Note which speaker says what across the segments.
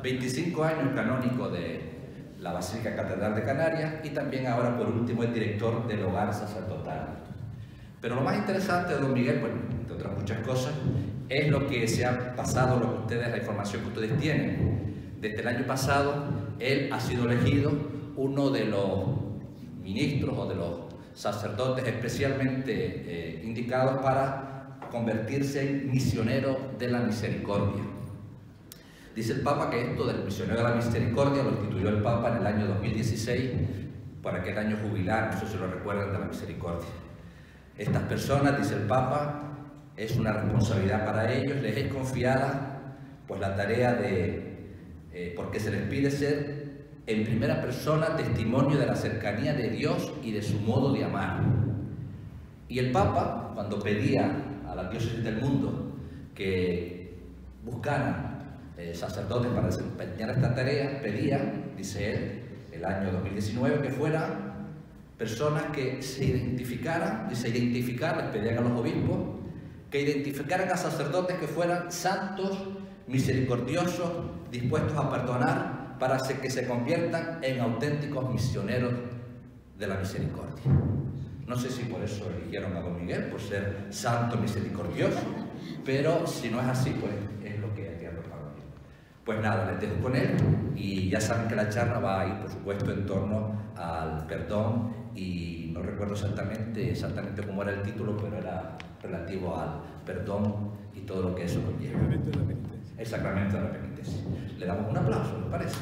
Speaker 1: 25 años canónico de la Basílica Catedral de Canarias y también ahora por último es director del Hogar Sacerdotal. Pero lo más interesante de don Miguel, bueno, entre otras muchas cosas, es lo que se ha pasado, lo que ustedes, la información que ustedes tienen. Desde el año pasado, él ha sido elegido uno de los ministros o de los sacerdotes especialmente indicados para convertirse en misionero de la misericordia. Dice el Papa que esto del misionero de la misericordia lo instituyó el Papa en el año 2016, por aquel año jubilar, no sé si lo recuerdan, de la misericordia. Estas personas, dice el Papa, es una responsabilidad para ellos, les es confiada pues la tarea de, porque se les pide ser en primera persona testimonio de la cercanía de Dios y de su modo de amar. Y el Papa, cuando pedía a las diócesis del mundo que buscaran sacerdotes para desempeñar esta tarea, pedía, dice él, el año 2019, que fueran personas que se identificaran, les pedían a los obispos, que identificaran a sacerdotes que fueran santos, misericordiosos, dispuestos a perdonar, para que se conviertan en auténticos misioneros de la misericordia. No sé si por eso eligieron a don Miguel, por ser santo misericordioso, pero si no es así, pues es lo que hay que arrojar. Pues nada, les dejo con él y ya saben que la charla va a ir, por supuesto, en torno al perdón y no recuerdo exactamente cómo era el título, pero era relativo al perdón y todo lo que eso conlleva. El sacramento de la penitencia. Le damos un aplauso, ¿les parece?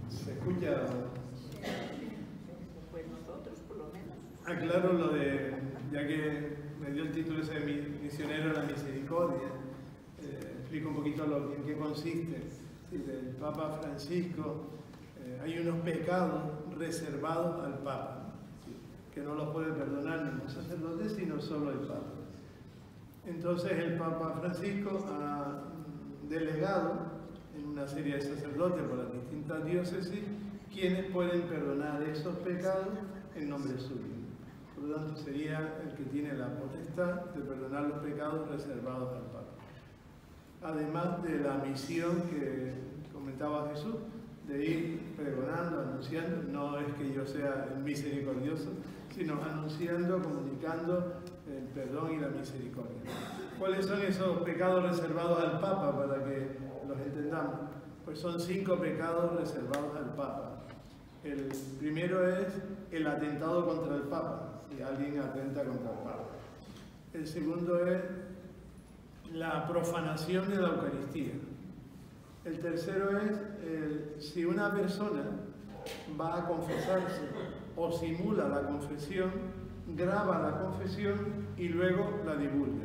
Speaker 2: ¿Se escucha?
Speaker 3: Pues nosotros, por lo menos.
Speaker 2: Aclaro lo de, ya que me dio el título ese de misionero de la misericordia, explico un poquito en qué consiste. Del Papa Francisco hay unos pecados reservados al Papa, que no los puede perdonar ningún sacerdote, sino solo el Papa. Entonces el Papa Francisco ha delegado en una serie de sacerdotes por las distintas diócesis quienes pueden perdonar esos pecados en nombre suyo. Por lo tanto, sería el que tiene la potestad de perdonar los pecados reservados al Papa. Además de la misión que comentaba Jesús, de ir pregonando, anunciando, no es que yo sea el misericordioso, sino anunciando, comunicando el perdón y la misericordia. ¿Cuáles son esos pecados reservados al Papa para que los entendamos? Pues son 5 pecados reservados al Papa. El primero es el atentado contra el Papa, si alguien atenta contra el Papa. El segundo es la profanación de la Eucaristía. El tercero es si una persona va a confesarse o simula la confesión, graba la confesión y luego la divulga.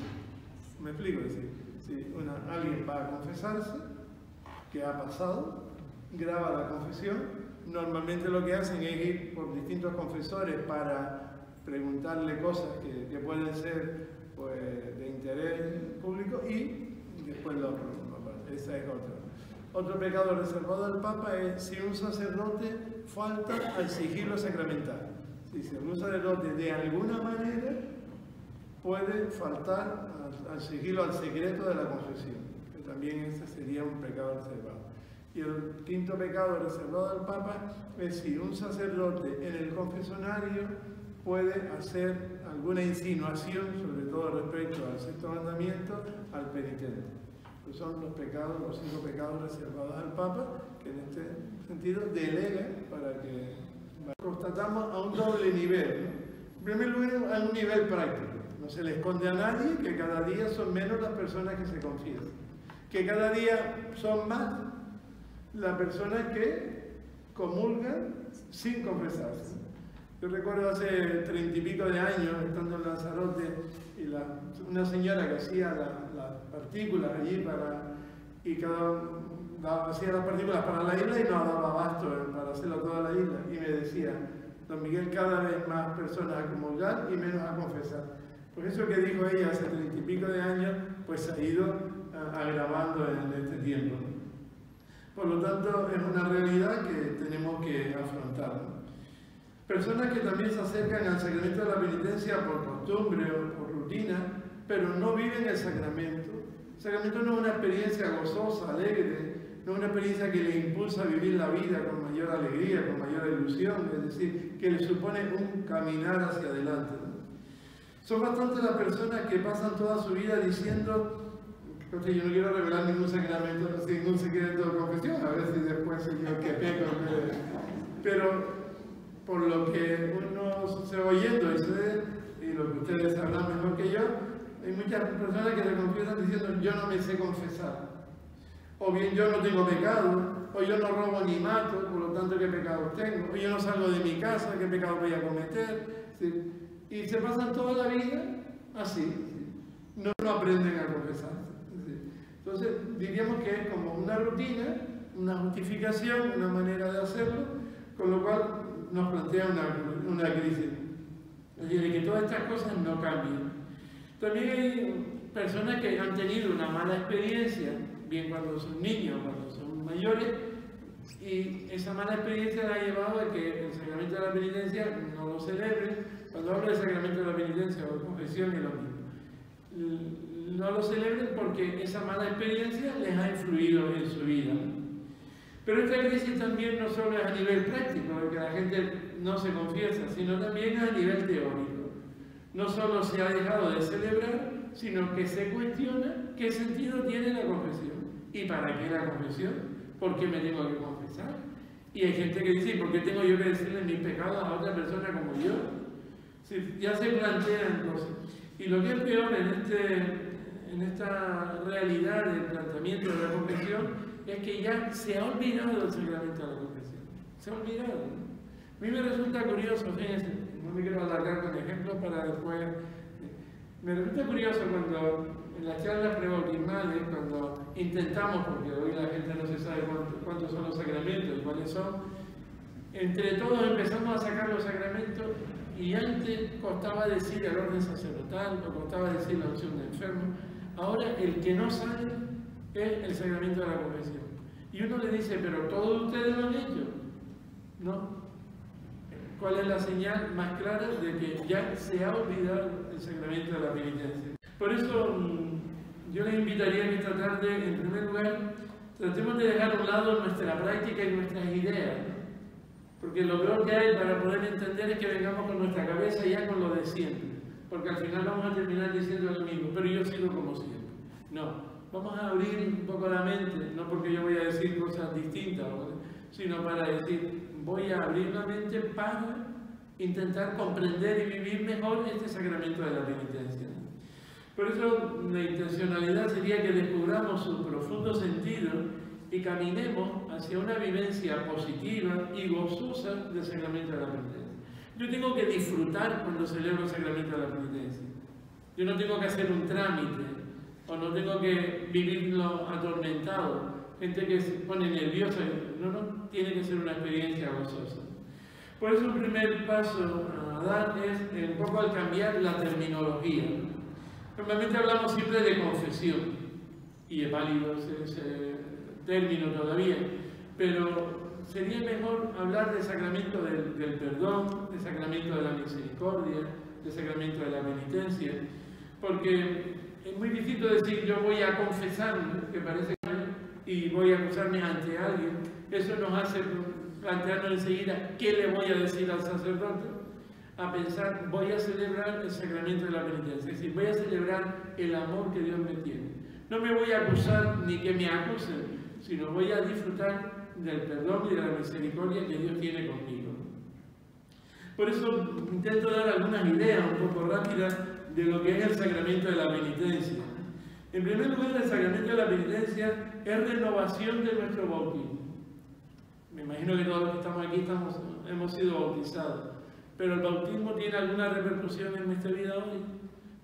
Speaker 2: ¿Me explico? Es decir, si alguien va a confesarse, ¿qué ha pasado? Graba la confesión. Normalmente lo que hacen es ir por distintos confesores para preguntarle cosas que pueden ser pues, de interés público y después lo otro. Esa es otra. Otro pecado reservado al Papa es si un sacerdote falta al sigilo sacramental. Si algún sacerdote de alguna manera puede faltar al sigilo, al secreto de la confesión, que también ese sería un pecado reservado. Y el quinto pecado reservado al Papa es si un sacerdote en el confesionario puede hacer alguna insinuación, sobre todo respecto al sexto mandamiento, al penitente. Son los 5 pecados reservados al Papa, que en este sentido delega para que constatamos a un doble nivel, ¿no? En primer lugar, a un nivel práctico. No se le esconde a nadie que cada día son menos las personas que se confiesan, que cada día son más las personas que comulgan sin confesarse. Yo recuerdo hace 30 y pico de años, estando en Lanzarote, y una señora que hacía las partículas allí hacía las partículas para la isla y no daba abasto para hacerlo toda la isla. Y me decía, don Miguel, cada vez más personas a comulgar y menos a confesar. Pues eso que dijo ella hace 30 y pico de años, pues se ha ido agravando en este tiempo. Por lo tanto, es una realidad que tenemos que afrontar, ¿no? Personas que también se acercan al sacramento de la penitencia por costumbre o por rutina, pero no viven el sacramento. El sacramento no es una experiencia gozosa, alegre, no es una experiencia que le impulsa a vivir la vida con mayor alegría, con mayor ilusión, es decir, que le supone un caminar hacia adelante, ¿no? Son bastantes las personas que pasan toda su vida diciendo, porque yo no quiero revelar ningún sacramento, ningún secreto de confesión, a ver si después soy yo que peco, pero por lo que uno se va oyendo y lo que ustedes sabrán mejor que yo, hay muchas personas que se confiesan diciendo yo no me sé confesar, o bien yo no tengo pecado, o yo no robo ni mato, por lo tanto ¿qué pecados tengo? O yo no salgo de mi casa, ¿qué pecado voy a cometer? ¿Sí? Y se pasan toda la vida así, ¿sí? No aprenden a confesarse. ¿Sí? Entonces diríamos que es como una rutina, una justificación, una manera de hacerlo, con lo cual nos plantea una crisis. Es decir, que todas estas cosas no cambian. También hay personas que han tenido una mala experiencia, bien cuando son niños, cuando son mayores, y esa mala experiencia la ha llevado a que el sacramento de la penitencia no lo celebren. Cuando hablo del sacramento de la penitencia o de confesión es lo mismo. No lo celebren porque esa mala experiencia les ha influido en su vida. Pero esta crisis también no solo es a nivel práctico, porque la gente no se confiesa, sino también a nivel teórico. No solo se ha dejado de celebrar, sino que se cuestiona qué sentido tiene la confesión. ¿Y para qué la confesión? ¿Por qué me tengo que confesar? Y hay gente que dice, ¿por qué tengo yo que decirle mis pecados a otra persona como yo? Sí, ya se plantean cosas. Y lo que es peor en esta realidad del planteamiento de la confesión es que ya se ha olvidado el sacramento de la confesión. Se ha olvidado, ¿no? A mí me resulta curioso, fíjense, no me quiero alargar con ejemplos para después. Me resulta curioso cuando en las charlas prebautismales, cuando intentamos, porque hoy la gente no se sabe cuántos son los sacramentos y cuáles son, entre todos empezamos a sacar los sacramentos y antes costaba decir el orden sacerdotal o costaba decir la unción de enfermo. Ahora el que no sale es el sacramento de la confesión. Y uno le dice, pero todos ustedes lo han hecho, ¿no? ¿Cuál es la señal más clara de que ya se ha olvidado el sacramento de la penitencia? Por eso yo les invitaría que esta tarde, en primer lugar, tratemos de dejar a un lado nuestra práctica y nuestras ideas, ¿no? Porque lo peor que hay para poder entender es que vengamos con nuestra cabeza ya con lo de siempre, porque al final vamos a terminar diciendo lo mismo, pero yo sigo como siempre. No, vamos a abrir un poco la mente, no porque yo voy a decir cosas distintas, sino para decir, voy a abrir la mente para intentar comprender y vivir mejor este sacramento de la penitencia. Por eso la intencionalidad sería que descubramos su profundo sentido y caminemos hacia una vivencia positiva y gozosa del sacramento de la penitencia. Yo tengo que disfrutar cuando celebro el sacramento de la penitencia. Yo no tengo que hacer un trámite o no tengo que vivirlo atormentado. Gente que se pone nerviosa, no, tiene que ser una experiencia gozosa. Por eso el primer paso a dar es un poco al cambiar la terminología. Normalmente hablamos siempre de confesión, y es válido ese término todavía, pero sería mejor hablar del sacramento del perdón, del sacramento de la misericordia, del sacramento de la penitencia, porque es muy distinto decir yo voy a confesarme, que parece que y voy a acusarme ante alguien. Eso nos hace plantearnos enseguida qué le voy a decir al sacerdote, a pensar voy a celebrar el sacramento de la penitencia, es decir, voy a celebrar el amor que Dios me tiene. No me voy a acusar ni que me acusen, sino voy a disfrutar del perdón y de la misericordia que Dios tiene conmigo. Por eso intento dar algunas ideas un poco rápidas de lo que es el sacramento de la penitencia. En primer lugar, el sacramento de la penitencia es renovación de nuestro bautismo. Me imagino que todos los que estamos aquí hemos sido bautizados, pero el bautismo tiene alguna repercusión en nuestra vida hoy.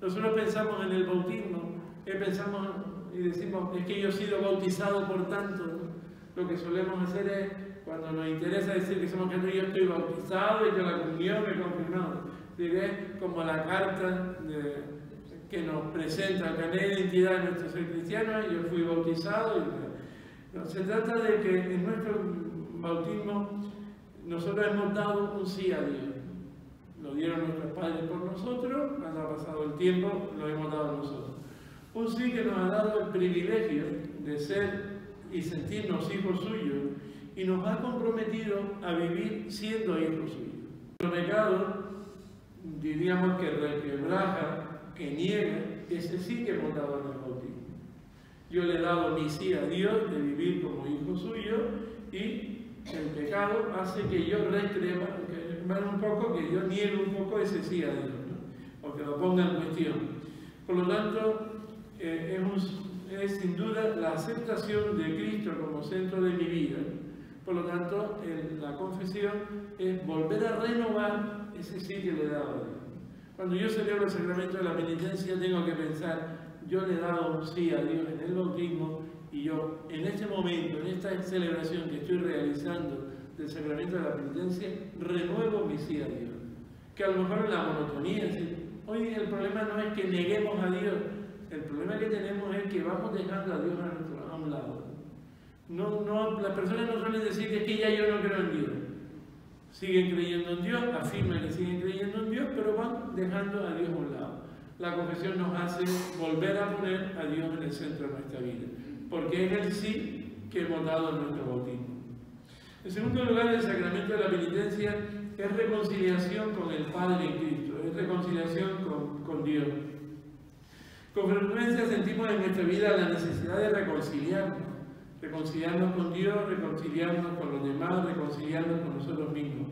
Speaker 2: Nosotros pensamos en el bautismo, pensamos y decimos, es que yo he sido bautizado por tanto, ¿no? Lo que solemos hacer es, cuando nos interesa decir que somos cristianos, yo estoy bautizado y que la comunión me confirmado. Es como la carta que nos presenta el carnet de identidad de nuestro ser cristiano, yo fui bautizado.
Speaker 4: No, se trata de que en nuestro bautismo nosotros hemos dado un sí a Dios. Lo dieron nuestros padres por nosotros, cuando ha pasado el tiempo lo hemos dado nosotros. Un sí que nos ha dado el privilegio de ser y sentirnos hijos suyos y nos ha comprometido a vivir siendo hijos suyos. El pecado, diríamos que requebraja, que niega, ese sí que hemos dado en el bautismo. Yo le he dado mi sí a Dios de vivir como hijo suyo y el pecado hace que yo un poco, que yo niegue un poco ese sí a Dios, ¿no? O que lo ponga en cuestión. Por lo tanto, es sin duda la aceptación de Cristo como centro de mi vida. Por lo tanto, la confesión es volver a renovar ese sí que le he dado a Dios. Cuando yo celebro el sacramento de la penitencia, tengo que pensar, yo le he dado un sí a Dios en el bautismo y yo en este momento, en esta celebración que estoy realizando del sacramento de la penitencia, renuevo mi sí a Dios. Que a lo mejor en la monotonía, es decir, hoy el problema no es que neguemos a Dios, el problema que tenemos es que vamos dejando a Dios a un lado. Las personas no suelen decir que es que ya yo no creo en Dios. Siguen creyendo en Dios, afirman que siguen creyendo en Dios, pero van dejando a Dios a un lado. La confesión nos hace volver a poner a Dios en el centro de nuestra vida, porque es el sí que hemos dado en nuestro bautismo. En segundo lugar, el sacramento de la penitencia es reconciliación con el Padre en Cristo, es reconciliación con Dios. Con frecuencia sentimos en nuestra vida la necesidad de reconciliarnos con Dios, reconciliarnos con los demás, reconciliarnos con nosotros mismos.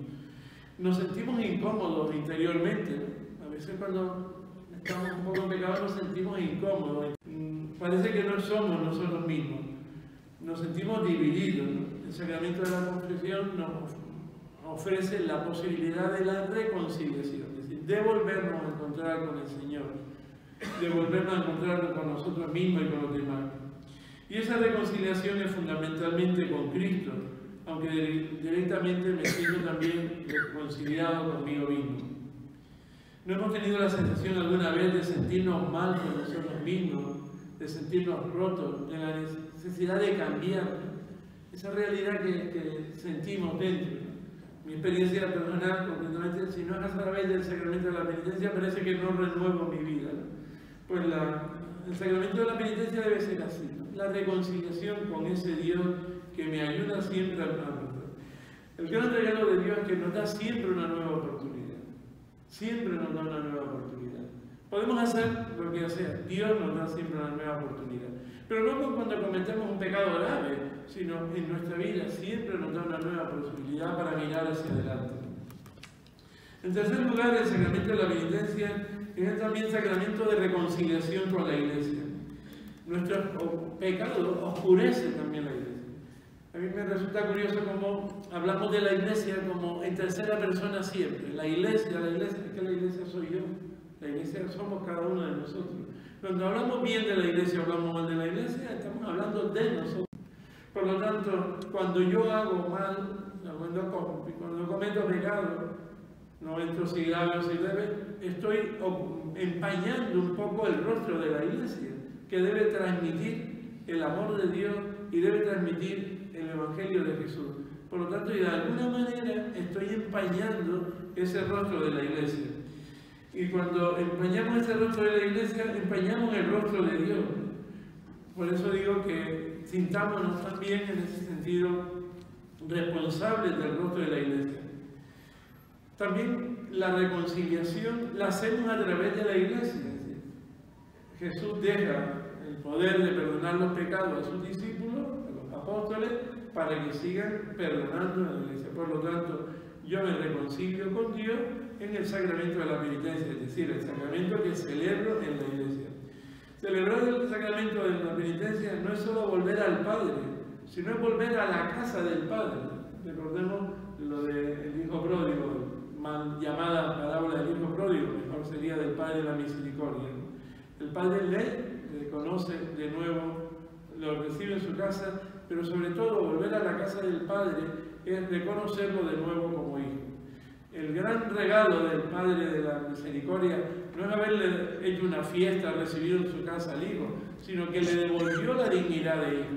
Speaker 4: Nos sentimos incómodos interiormente, ¿no? A veces cuando estamos un poco en pecado nos sentimos incómodos, parece que no somos nosotros mismos, nos sentimos divididos, ¿no? El sacramento de la confesión nos ofrece la posibilidad de la reconciliación, es decir, de volvernos a encontrar con el Señor, de volvernos a encontrarnos con nosotros mismos y con los demás. Y esa reconciliación es fundamentalmente con Cristo, aunque directamente me siento también reconciliado conmigo mismo. ¿No hemos tenido la sensación alguna vez de sentirnos mal con nosotros mismos, de sentirnos rotos, de la necesidad de cambiar esa realidad que sentimos dentro? Mi experiencia personal, completamente, si no es a través del sacramento de la penitencia, parece que no renuevo mi vida, ¿no? Pues el sacramento de la penitencia debe ser así, ¿no? La reconciliación con ese Dios que me ayuda siempre a amar. El gran regalo de Dios es que nos da siempre una nueva oportunidad. Siempre nos da una nueva oportunidad. Podemos hacer lo que sea, Dios nos da siempre una nueva oportunidad. Pero no cuando cometemos un pecado grave, sino en nuestra vida siempre nos da una nueva posibilidad para mirar hacia adelante. En tercer lugar, el sacramento de la penitencia es también sacramento de reconciliación con la Iglesia. Nuestro pecado oscurece también la Iglesia. A mí me resulta curioso cómo hablamos de la Iglesia como en tercera persona siempre. La Iglesia, es que la Iglesia soy yo. La Iglesia somos cada uno de nosotros. Cuando hablamos bien de la Iglesia, hablamos mal de la Iglesia, estamos hablando de nosotros. Por lo tanto, cuando yo hago mal, cuando cometo pecado, no entro si grave o si leve, estoy empañando un poco el rostro de la Iglesia, que debe transmitir el amor de Dios y debe transmitir el Evangelio de Jesús. Por lo tanto, y de alguna manera estoy empañando ese rostro de la Iglesia. Y cuando empañamos ese rostro de la Iglesia, empañamos el rostro de Dios. Por eso digo que sintámonos también en ese sentido responsables del rostro de la Iglesia. También la reconciliación la hacemos a través de la Iglesia. Jesús deja el poder de perdonar los pecados a sus discípulos, a los apóstoles, para que sigan perdonando a la Iglesia. Por lo tanto, yo me reconcilio con Dios en el sacramento de la penitencia, es decir, el sacramento que celebro en la Iglesia. Celebrar el sacramento de la penitencia no es solo volver al Padre, sino es volver a la casa del Padre. Recordemos lo del Hijo Pródigo, mal llamada parábola del Hijo Pródigo, mejor sería del Padre de la Misericordia. El Padre le conoce de nuevo, lo recibe en su casa, pero sobre todo volver a la casa del Padre es reconocerlo de nuevo como hijo. El gran regalo del Padre de la Misericordia no es haberle hecho una fiesta, recibido en su casa al hijo, sino que le devolvió la dignidad de hijo.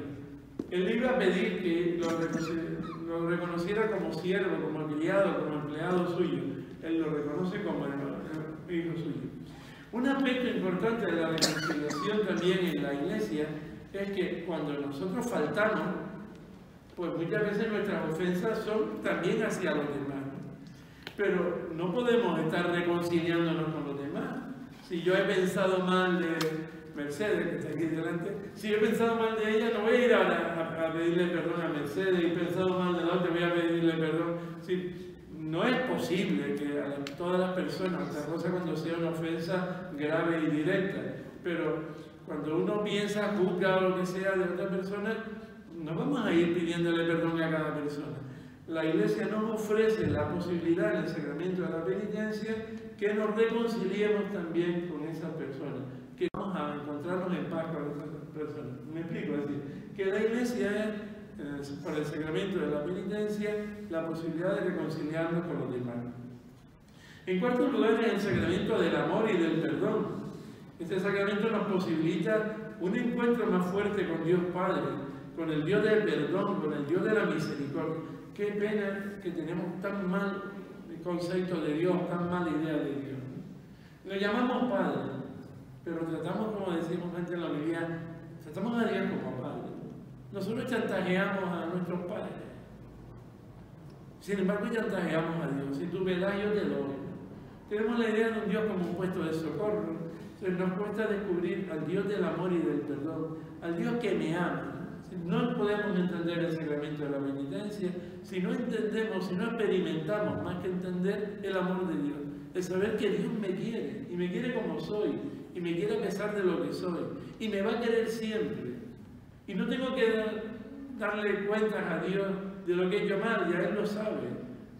Speaker 4: Él le iba a pedir que lo reconociera como siervo, como criado, como empleado suyo. Él lo reconoce como hijo suyo. Un aspecto importante de la reconciliación también en la iglesia es que cuando nosotros faltamos, pues muchas veces nuestras ofensas son también hacia los demás. Pero no podemos estar reconciliándonos con los demás. Si yo he pensado mal de Mercedes, que está aquí delante, si he pensado mal de ella, no voy a ir ahora a pedirle perdón a Mercedes, y he pensado mal de la otra, voy a pedirle perdón. Sí, no es posible que a todas las personas, otra cosa cuando sea una ofensa grave y directa, pero cuando uno piensa, juzga o lo que sea de otra persona, no vamos a ir pidiéndole perdón a cada persona. La Iglesia nos ofrece la posibilidad en el sacramento de la penitencia que nos reconciliemos también con esas personas, que vamos a encontrarnos en paz con esas personas. Me explico, es decir, que la Iglesia es, para el sacramento de la penitencia, la posibilidad de reconciliarnos con los demás. En cuarto lugar, es el sacramento del amor y del perdón. Este sacramento nos posibilita un encuentro más fuerte con Dios Padre, con el Dios del perdón, con el Dios de la misericordia. Qué pena que tenemos tan mal concepto de Dios, tan mala idea de Dios. Lo llamamos Padre, pero tratamos, como decimos antes en la homilía, tratamos a Dios como Padre. Nosotros chantajeamos a nuestros padres. Sin embargo, chantajeamos a Dios. Si tú me das, yo te doy. Tenemos la idea de un Dios como un puesto de socorro. Entonces nos cuesta descubrir al Dios del amor y del perdón, al Dios que me ama. No podemos entender el sacramento de la penitencia si no entendemos, si no experimentamos más que entender el amor de Dios. El saber que Dios me quiere, y me quiere como soy, y me quiere a pesar de lo que soy, y me va a querer siempre. Y no tengo que darle cuentas a Dios de lo que he hecho mal, ya Él lo sabe.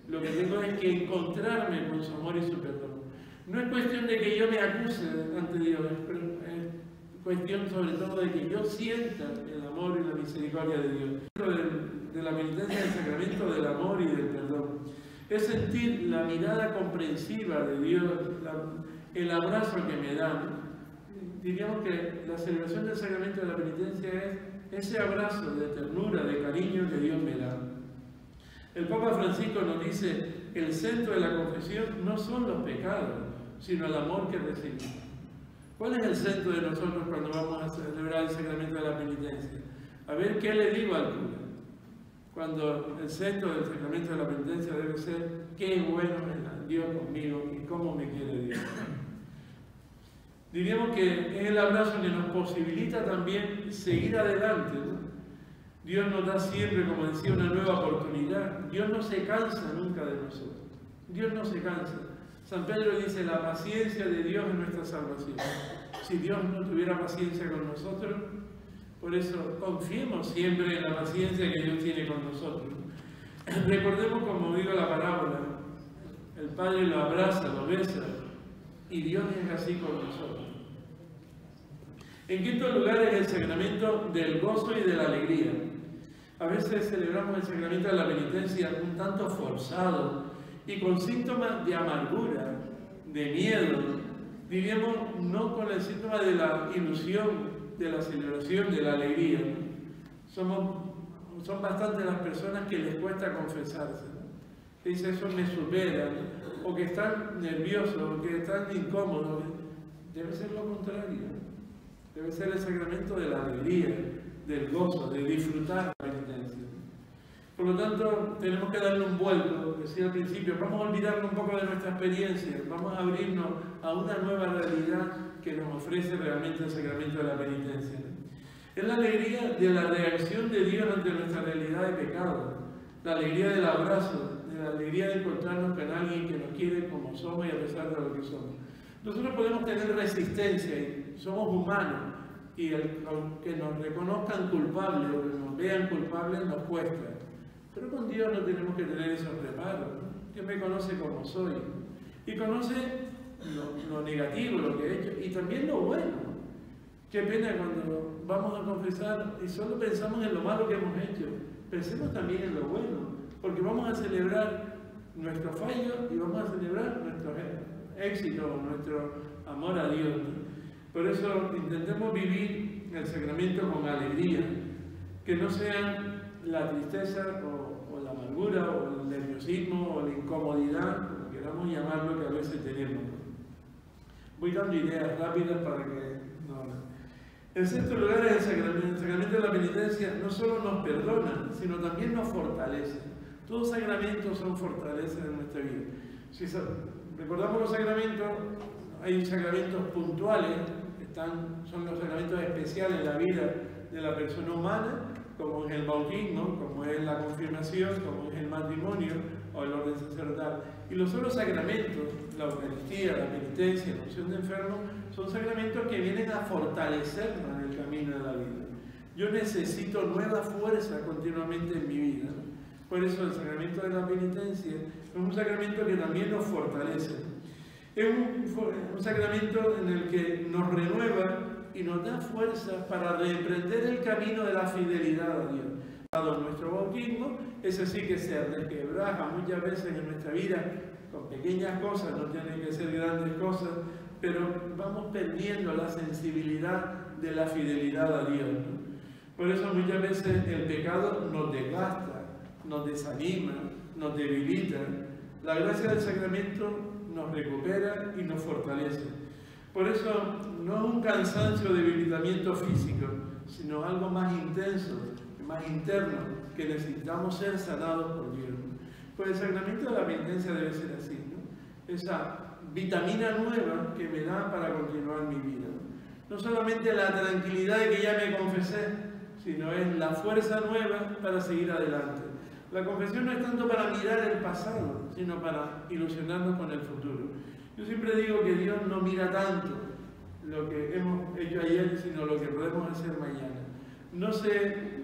Speaker 4: Lo que tengo es que encontrarme con su amor y su perdón. No es cuestión de que yo me acuse ante Dios, es cuestión sobre todo de que yo sienta el amor y la misericordia de Dios. De la penitencia del sacramento del amor y del perdón. Es sentir la mirada comprensiva de Dios, el abrazo que me dan. Diríamos que la celebración del sacramento de la penitencia es ese abrazo de ternura, de cariño que Dios me da. El Papa Francisco nos dice, el centro de la confesión no son los pecados, sino el amor que recibimos. ¿Cuál es el centro de nosotros cuando vamos a celebrar el sacramento de la penitencia? A ver, ¿qué le digo al cura? Cuando el centro del sacramento de la penitencia debe ser, qué bueno es Dios conmigo y cómo me quiere Dios. Diríamos que es el abrazo que nos posibilita también seguir adelante, ¿no? Dios nos da siempre, como decía, una nueva oportunidad. Dios no se cansa nunca de nosotros. Dios no se cansa. San Pedro dice, la paciencia de Dios es nuestra salvación. Si Dios no tuviera paciencia con nosotros, por eso confiemos siempre en la paciencia que Dios tiene con nosotros. Recordemos, como digo la parábola, el Padre lo abraza, lo besa, y Dios es así con nosotros. En quinto lugar es el sacramento del gozo y de la alegría. A veces celebramos el sacramento de la penitencia un tanto forzado y con síntomas de amargura, de miedo. Diríamos no con el síntoma de la ilusión, de la celebración, de la alegría. Son bastantes las personas que les cuesta confesarse, ¿no? Que dicen, eso me supera, ¿no? O que están nerviosos, o que están incómodos. Debe ser lo contrario. Debe ser el sacramento de la alegría, del gozo, de disfrutar la penitencia. Por lo tanto, tenemos que darle un vuelco, decía al principio, vamos a olvidarnos un poco de nuestra experiencia, vamos a abrirnos a una nueva realidad que nos ofrece realmente el sacramento de la penitencia. Es la alegría de la reacción de Dios ante nuestra realidad de pecado, la alegría del abrazo, de la alegría de encontrarnos con alguien que nos quiere como somos y a pesar de lo que somos. Nosotros podemos tener resistencia, y somos humanos, y aunque nos reconozcan culpables o que nos vean culpables nos cuesta. Pero con Dios no tenemos que tener esos reparos, ¿no? Dios me conoce como soy y conoce lo negativo, lo que he hecho, y también lo bueno. Qué pena cuando vamos a confesar y solo pensamos en lo malo que hemos hecho. Pensemos también en lo bueno, porque vamos a celebrar nuestro fallo y vamos a celebrar nuestro éxito, nuestro amor a Dios. Por eso intentemos vivir el sacramento con alegría. que no sean la tristeza o la amargura o el nerviosismo o la incomodidad, como queramos llamarlo, que a veces tenemos. Voy dando ideas rápidas para que no. En sexto lugar, el sacramento de la penitencia no solo nos perdona, sino también nos fortalece. Todos los sacramentos son fortalezas en nuestra vida. Si recordamos los sacramentos, hay sacramentos puntuales, son los sacramentos especiales en la vida de la persona humana, como es el bautismo, como es la confirmación, como es el matrimonio o el orden sacerdotal. Y los otros sacramentos, la Eucaristía, la penitencia, la unción de enfermos, son sacramentos que vienen a fortalecernos en el camino de la vida. Yo necesito nueva fuerza continuamente en mi vida. Por eso el sacramento de la penitencia es un sacramento que también nos fortalece. Es un sacramento en el que nos renueva y nos da fuerza para reemprender el camino de la fidelidad a Dios. Dado nuestro bautismo, ese sí que se resquebraja muchas veces en nuestra vida con pequeñas cosas, no tienen que ser grandes cosas, pero vamos perdiendo la sensibilidad de la fidelidad a Dios, ¿no? Por eso muchas veces el pecado nos desgasta, nos desanima, nos debilita. La gracia del sacramento nos recupera y nos fortalece. Por eso no es un cansancio o debilitamiento físico, sino algo más intenso, más interno, que necesitamos ser sanados por Dios. Pues el sacramento de la penitencia debe ser así, ¿no? Esa vitamina nueva que me da para continuar mi vida. No solamente la tranquilidad de que ya me confesé, sino es la fuerza nueva para seguir adelante. La confesión no es tanto para mirar el pasado, sino para ilusionarnos con el futuro. Yo siempre digo que Dios no mira tanto lo que hemos hecho ayer, sino lo que podemos hacer mañana. No se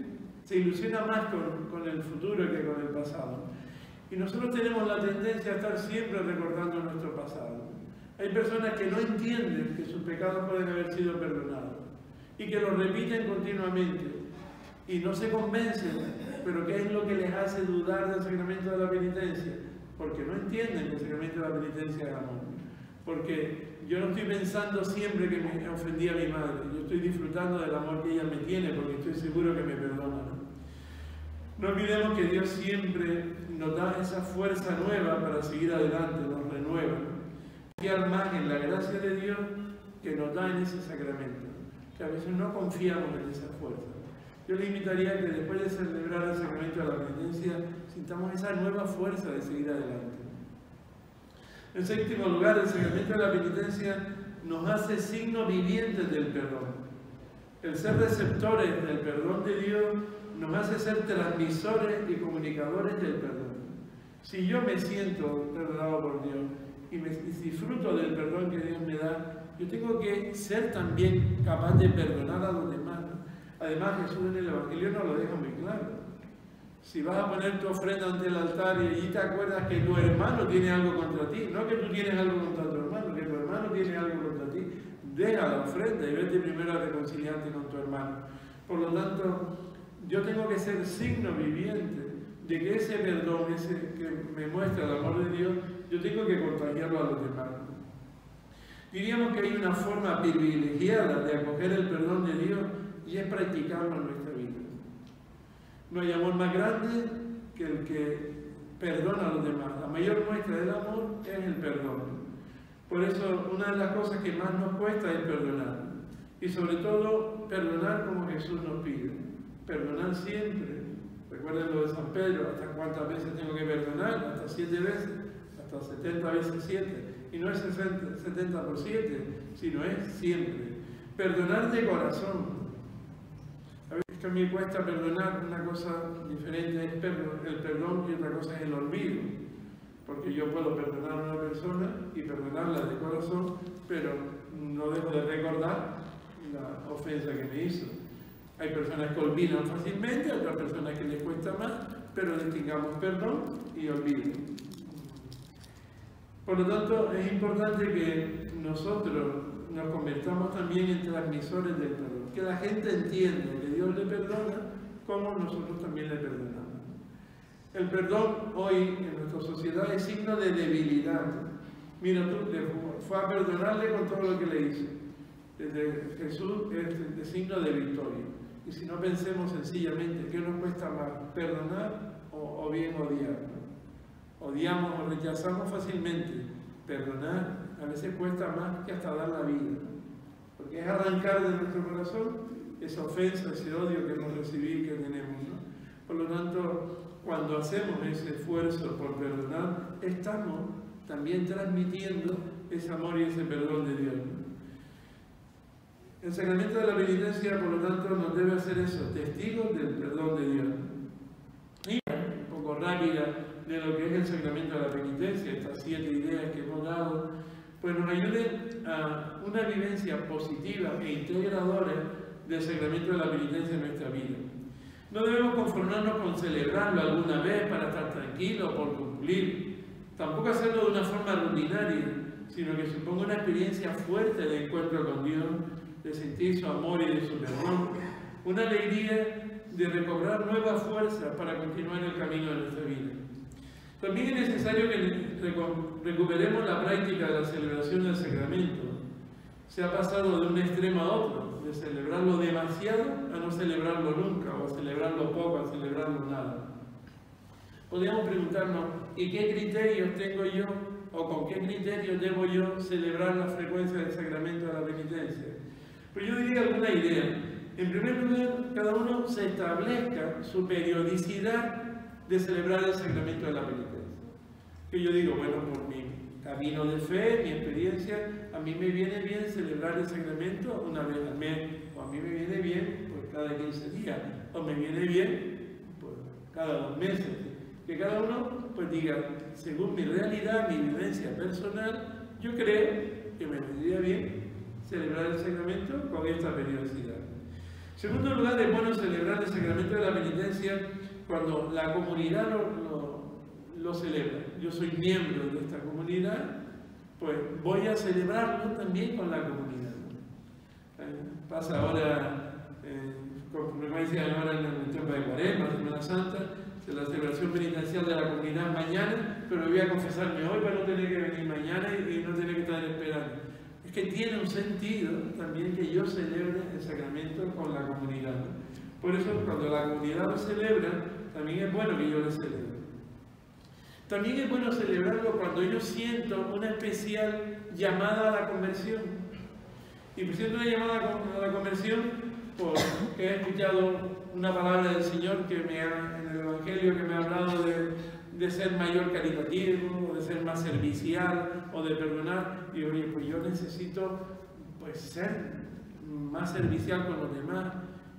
Speaker 4: ilusiona más con el futuro que con el pasado. Y nosotros tenemos la tendencia a estar siempre recordando nuestro pasado. Hay personas que no entienden que sus pecados pueden haber sido perdonados y que lo repiten continuamente y no se convencen, pero ¿qué es lo que les hace dudar del sacramento de la penitencia? Porque no entienden que el sacramento de la penitencia es amor. Porque yo no estoy pensando siempre que me ofendí a mi madre, yo estoy disfrutando del amor que ella me tiene porque estoy seguro que me perdona, ¿no? No olvidemos que Dios siempre nos da esa fuerza nueva para seguir adelante, nos renueva. Confiar más en la gracia de Dios que nos da en ese sacramento, que a veces no confiamos en esa fuerza. Yo le invitaría a que después de celebrar el sacramento de la penitencia, sintamos esa nueva fuerza de seguir adelante. En séptimo lugar, el sacramento de la penitencia nos hace signos vivientes del perdón. El ser receptores del perdón de Dios nos hace ser transmisores y comunicadores del perdón. Si yo me siento perdonado por Dios y disfruto del perdón que Dios me da, yo tengo que ser también capaz de perdonar a los demás, ¿no? Además, Jesús en el Evangelio nos lo deja muy claro. Si vas a poner tu ofrenda ante el altar y allí te acuerdas que tu hermano tiene algo contra ti, no que tú tienes algo contra tu hermano, que tu hermano tiene algo contra ti, deja la ofrenda y vete primero a reconciliarte con tu hermano. Por lo tanto, yo tengo que ser signo viviente de que ese perdón, ese que me muestra el amor de Dios, yo tengo que contagiarlo a los demás. Diríamos que hay una forma privilegiada de acoger el perdón de Dios y es practicarlo en nuestra vida. No hay amor más grande que el que perdona a los demás. La mayor muestra del amor es el perdón. Por eso, una de las cosas que más nos cuesta es perdonar. Y sobre todo, perdonar como Jesús nos pide. Perdonar siempre. Recuerden lo de San Pedro, ¿hasta cuántas veces tengo que perdonar? Hasta 7 veces, hasta 70 veces 7. Y no es 70 por 7, sino es siempre. Perdonar de corazón. A veces que a mí me cuesta perdonar, una cosa diferente es el perdón y otra cosa es el olvido. Porque yo puedo perdonar a una persona y perdonarla de corazón, pero no dejo de recordar la ofensa que me hizo. Hay personas que olvidan fácilmente, hay otras personas que les cuesta más, pero distingamos perdón y olvido. Por lo tanto, es importante que nosotros nos convertamos también en transmisores del perdón. Que la gente entienda que Dios le perdona como nosotros también le perdonamos. El perdón hoy en nuestra sociedad es signo de debilidad. Mira tú, fue a perdonarle con todo lo que le hizo. Desde Jesús es de signo de victoria. Y si no, pensemos sencillamente, ¿qué nos cuesta más? ¿Perdonar o bien odiar? ¿No? Odiamos o rechazamos fácilmente. Perdonar a veces cuesta más que hasta dar la vida, ¿no? Porque es arrancar de nuestro corazón esa ofensa, ese odio que hemos recibido y que tenemos, ¿no? Por lo tanto, cuando hacemos ese esfuerzo por perdonar, estamos también transmitiendo ese amor y ese perdón de Dios, ¿no? El sacramento de la penitencia, por lo tanto, nos debe hacer eso, testigos del perdón de Dios. Y un poco rápida de lo que es el sacramento de la penitencia, estas 7 ideas que hemos dado, pues nos ayuden a una vivencia positiva e integradora del sacramento de la penitencia en nuestra vida. No debemos conformarnos con celebrarlo alguna vez para estar tranquilos o por cumplir. Tampoco hacerlo de una forma rutinaria, sino que suponga una experiencia fuerte de encuentro con Dios, de sentir su amor y de su perdón, una alegría de recobrar nuevas fuerzas para continuar el camino de nuestra vida. También es necesario que recuperemos la práctica de la celebración del sacramento. Se ha pasado de un extremo a otro, de celebrarlo demasiado a no celebrarlo nunca, o a celebrarlo poco, a celebrarlo nada. Podríamos preguntarnos, ¿y qué criterios tengo yo, o con qué criterios debo yo celebrar la frecuencia del sacramento de la penitencia? Pues yo diría alguna idea. En primer lugar, cada uno se establezca su periodicidad de celebrar el sacramento de la penitencia. Que yo digo, bueno, por mi camino de fe, mi experiencia, a mí me viene bien celebrar el sacramento una vez al mes, o a mí me viene bien pues cada 15 días, o me viene bien pues cada 2 meses. Que cada uno pues diga, según mi realidad, mi vivencia personal, yo creo que me vendría bien celebrar el sacramento con esta periodicidad. En segundo lugar, es bueno celebrar el sacramento de la penitencia cuando la comunidad lo celebra. Yo soy miembro de esta comunidad, pues voy a celebrarlo también con la comunidad. Pasa ahora, con frecuencia ahora en el tiempo de Cuaresma, Semana Santa, de la celebración penitencial de la comunidad mañana, pero voy a confesarme hoy para no tener que venir mañana y no tener que estar esperando. Es que tiene un sentido también que yo celebre el sacramento con la comunidad, ¿no? Por eso, cuando la comunidad lo celebra, también es bueno que yo lo celebre. También es bueno celebrarlo cuando yo siento una especial llamada a la conversión. Y pues siento una llamada a la conversión porque he escuchado una palabra del Señor que en el Evangelio que me ha hablado de ser mayor caritativo, o de ser más servicial, o de perdonar. Y oye, pues yo necesito pues ser más servicial con los demás.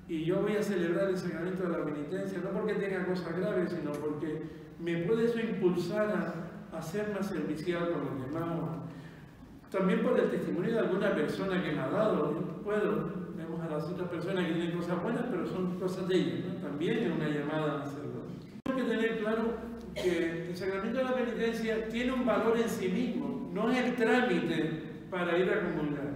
Speaker 4: Y yo voy a celebrar el sacramento de la penitencia, no porque tenga cosas graves, sino porque me puede eso impulsar a ser más servicial con los demás. También por el testimonio de alguna persona que me ha dado. Vemos a las otras personas que tienen cosas buenas, pero son cosas de ellas, ¿no? También es una llamada a hacerlo. Tenemos que tener claro que el sacramento de la penitencia tiene un valor en sí mismo, no es el trámite para ir a comulgar.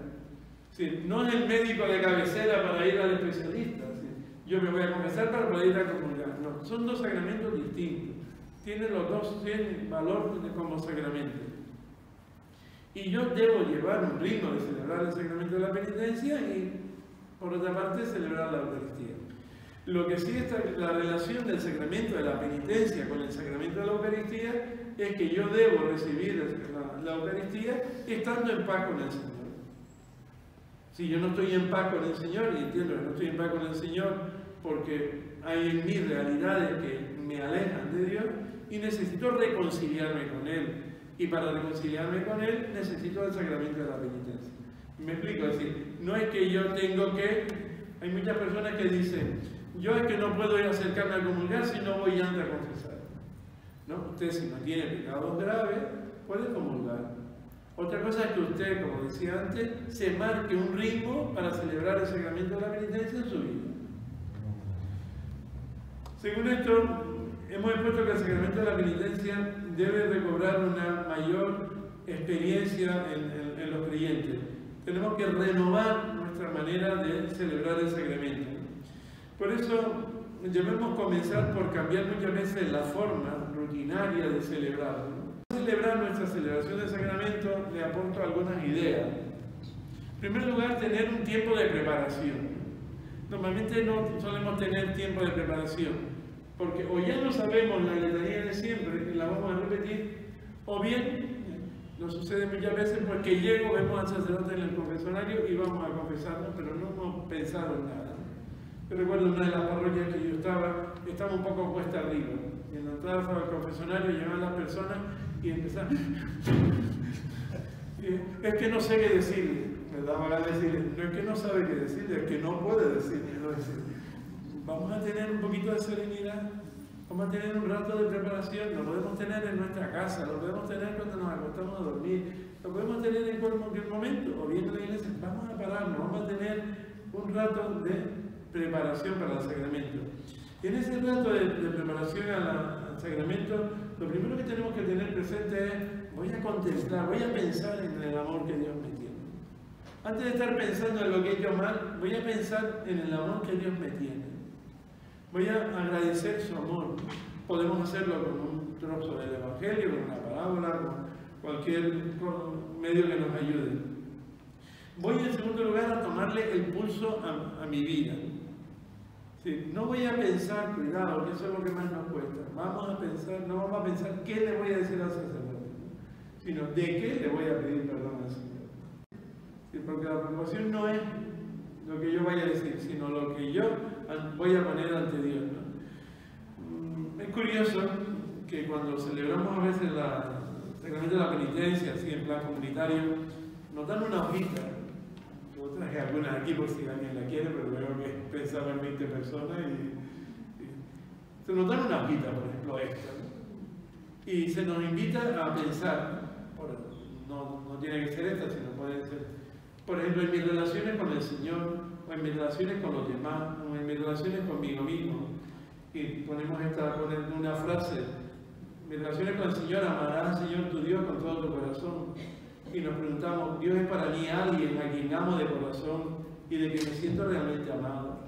Speaker 4: Sí, no es el médico de cabecera para ir al especialista. Sí. Yo me voy a confesar para poder ir a comulgar. No, son 2 sacramentos distintos. Tienen los 2 tienen valor como sacramento. Y yo debo llevar un ritmo de celebrar el sacramento de la penitencia y, por otra parte, celebrar la Eucaristía. Lo que sí está la relación del sacramento de la penitencia con el sacramento de la Eucaristía es que yo debo recibir la Eucaristía estando en paz con el Señor. Si yo no estoy en paz con el Señor, y entiendo que no estoy en paz con el Señor porque hay en mí realidades que me alejan de Dios y necesito reconciliarme con Él. Y para reconciliarme con Él necesito el sacramento de la penitencia. ¿Me explico? Es decir, no es que yo tengo que... Hay muchas personas que dicen, yo es que no puedo ir a acercarme a comulgar si no voy antes a confesar. ¿No? Usted, si no tiene pecados graves, puede comulgar. Otra cosa es que usted, como decía antes, se marque un ritmo para celebrar el sacramento de la penitencia en su vida. Según esto, hemos expuesto que el sacramento de la penitencia debe recobrar una mayor experiencia en los creyentes. Tenemos que renovar nuestra manera de celebrar el sacramento. Por eso debemos comenzar por cambiar muchas veces la forma rutinaria de celebrarlo. Para celebrar nuestra celebración del sacramento le aporto algunas ideas. En primer lugar, tener un tiempo de preparación. normalmente no solemos tener tiempo de preparación, porque o ya no sabemos la letanía de siempre y la vamos a repetir, o bien nos sucede muchas veces porque llego, vemos al sacerdote en el confesionario y vamos a confesarnos, pero no hemos pensado en nada. Yo recuerdo una de las parroquias que yo estaba un poco cuesta arriba, y en la entrada estaba el confesionario, llegaban las personas y empezaban, es que no sé qué decirle, me daba ganas de decirle, no es que no sabe qué decirle, es que no puede decirle. Vamos a tener un poquito de serenidad, vamos a tener un rato de preparación, lo podemos tener en nuestra casa, lo podemos tener cuando nos acostamos a dormir, lo podemos tener en cualquier momento, o bien en la iglesia, vamos a pararnos, vamos a tener un rato de preparación para el sacramento. Y en ese rato de preparación al sacramento, lo primero que tenemos que tener presente es, voy a contemplar, voy a pensar en el amor que Dios me tiene. Antes de estar pensando en lo que he hecho mal, voy a pensar en el amor que Dios me tiene. Voy a agradecer su amor. Podemos hacerlo con un trozo del Evangelio, con una parábola, con cualquier medio que nos ayude. Voy en segundo lugar a tomarle el pulso a mi vida. Sí, no voy a pensar, cuidado, que eso es lo que más nos cuesta. Vamos a pensar, no vamos a pensar qué le voy a decir al sacerdote, sino de qué le voy a pedir perdón al Señor. Sí, porque la preocupación no es lo que yo vaya a decir, sino lo que yo voy a poner ante Dios, ¿no? Es curioso que cuando celebramos a veces el sacramento de la penitencia, así en plan comunitario, nos dan una hojita. Yo traje algunas aquí por si alguien la quiere, pero veo que pensaba en 20 personas y se nos dan una hojita, por ejemplo esta, ¿no? Y se nos invita a pensar, no tiene que ser esta, sino puede ser, por ejemplo, en mis relaciones con el Señor, o en mis relaciones con los demás, o en mis relaciones conmigo mismo. Y ponemos una frase, mis relaciones con el Señor, amarás al Señor tu Dios con todo tu corazón. Y nos preguntamos, ¿Dios es para mí alguien a quien amo de corazón y de que me siento realmente amado?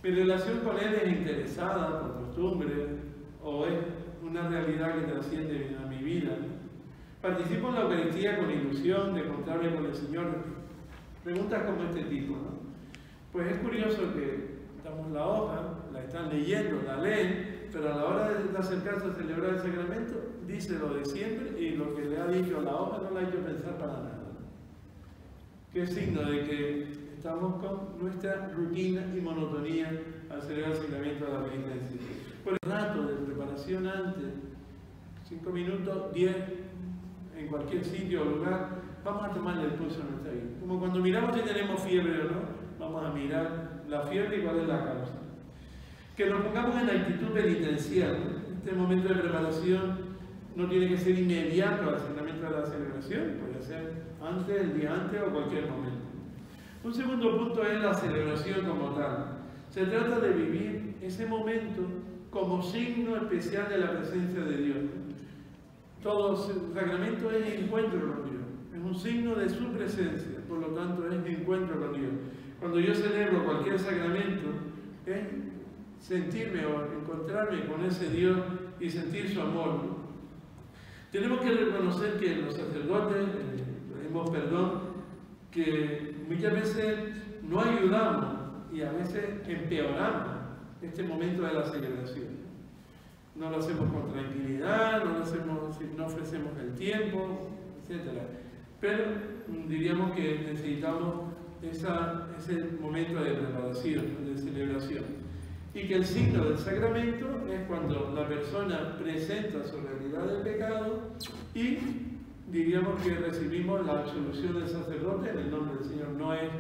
Speaker 4: ¿Mi relación con Él es interesada por costumbre o es una realidad que trasciende a mi vida? ¿Participo en la Eucaristía con ilusión de encontrarme con el Señor? Preguntas como este tipo, ¿no? Pues es curioso que damos la hoja, la están leyendo, la leen, pero a la hora de acercarse a celebrar el sacramento, dice lo de siempre y lo que le ha dicho la hoja no la ha hecho pensar para nada. ¿Qué signo de que estamos con nuestra rutina y monotonía al celebrar el sacramento de la penitencia? Por el rato de preparación antes, 5 minutos, 10, en cualquier sitio o lugar, vamos a tomarle el pulso a nuestra vida. Como cuando miramos si tenemos fiebre o no, vamos a mirar la fiebre y cuál es la causa. Que nos pongamos en actitud penitencial. Este momento de preparación no tiene que ser inmediato al sacramento de la celebración, puede ser antes, el día antes o cualquier momento. Un segundo punto es la celebración como tal. Se trata de vivir ese momento como signo especial de la presencia de Dios. Todo sacramento es encuentro con Dios, es un signo de su presencia, por lo tanto es encuentro con Dios. Cuando yo celebro cualquier sacramento, es sentirme o encontrarme con ese Dios y sentir su amor. Tenemos que reconocer que los sacerdotes, pedimos perdón, que muchas veces no ayudamos y a veces empeoramos este momento de la celebración. No lo hacemos con tranquilidad, no ofrecemos el tiempo, etc. Pero diríamos que necesitamos ese momento de preparación, de celebración. Y que el signo del sacramento es cuando la persona presenta su realidad del pecado y diríamos que recibimos la absolución del sacerdote en el nombre del Señor. No es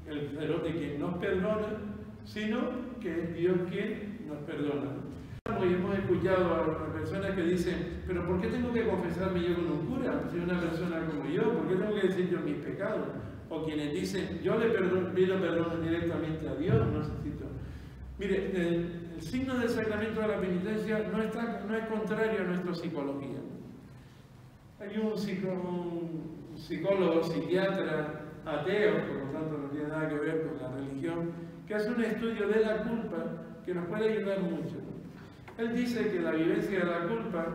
Speaker 4: el sacerdote quien nos perdona, sino que es Dios quien nos perdona. Y hemos escuchado a personas que dicen, pero ¿por qué tengo que confesarme yo con un cura? Si una persona como yo, ¿por qué tengo que decir yo mis pecados? O quienes dicen, yo le pido perdón directamente a Dios, no necesito. Mire, el signo del sacramento de la penitencia no es contrario a nuestra psicología. Hay un psicólogo, psiquiatra, ateo, por lo tanto no tiene nada que ver con la religión, que hace un estudio de la culpa que nos puede ayudar mucho. Él dice que la vivencia de la culpa,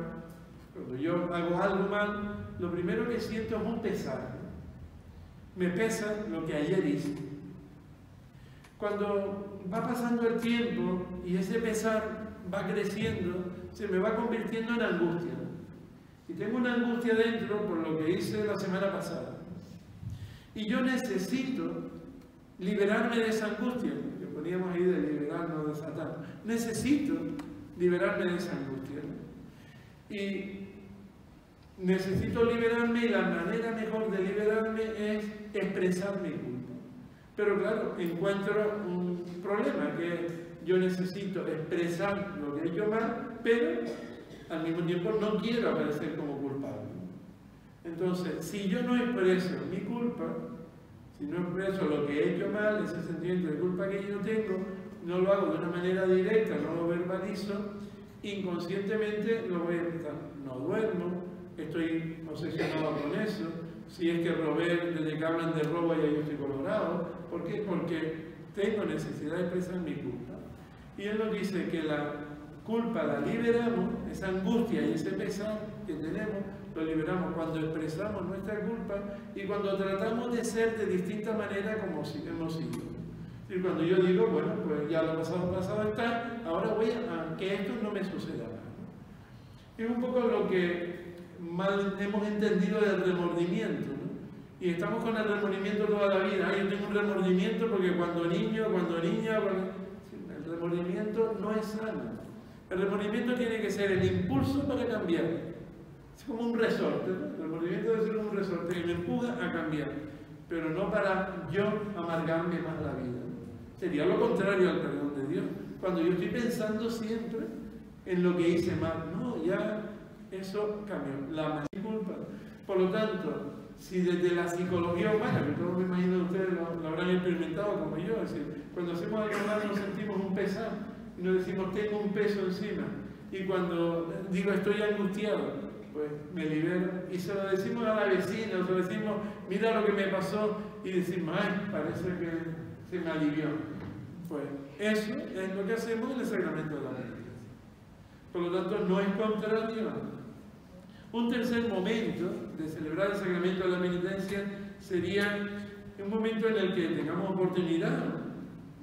Speaker 4: cuando yo hago algo mal, lo primero que siento es un pesar. Me pesa lo que ayer hice. Cuando va pasando el tiempo y ese pesar va creciendo, se me va convirtiendo en angustia. Y tengo una angustia dentro por lo que hice la semana pasada. Y yo necesito liberarme de esa angustia, que poníamos ahí de liberarnos, desatar. Necesito liberarme de esa angustia. Y necesito liberarme, y la manera mejor de liberarme es expresar mi culpa. Pero claro, encuentro un problema, que yo necesito expresar lo que he hecho mal, pero al mismo tiempo no quiero aparecer como culpable. Entonces, si yo no expreso mi culpa, si no expreso lo que he hecho mal, ese sentimiento de culpa que yo tengo, no lo hago de una manera directa, no lo verbalizo, inconscientemente lo voy a expresar. No duermo, estoy obsesionado con eso. Si es que robé, desde que hablan de robo ya yo estoy colorado. ¿Por qué? Porque tengo necesidad de expresar mi culpa. Y él nos dice que la culpa la liberamos, esa angustia y ese pesar que tenemos, lo liberamos cuando expresamos nuestra culpa y cuando tratamos de ser de distinta manera como si hemos sido. Y cuando yo digo, bueno, pues ya lo pasado está, ahora voy a que esto no me suceda más. Es un poco lo que mal hemos entendido del remordimiento, ¿no? Y estamos con el remordimiento toda la vida. Yo tengo un remordimiento porque cuando niño, cuando niña, el remordimiento no es sano. El remordimiento tiene que ser el impulso para cambiar. Es como un resorte, ¿no? El remordimiento debe ser como un resorte que me empuja a cambiar, pero no para yo amargarme más la vida. Sería lo contrario al perdón de Dios. Cuando yo estoy pensando siempre en lo que hice mal, no, ya eso cambió. La culpa. Por lo tanto, si desde la psicología humana, que todos me imagino ustedes lo habrán experimentado como yo, es decir, cuando hacemos algo mal nos sentimos un pesar y nos decimos tengo un peso encima, y cuando digo estoy angustiado, pues me libero y se lo decimos a la vecina, se lo decimos mira lo que me pasó, y decimos ay, parece que se me alivió. Pues eso es lo que hacemos en el sacramento de la penitencia. Por lo tanto, no es contrario. Un tercer momento de celebrar el sacramento de la penitencia sería un momento en el que tengamos oportunidad,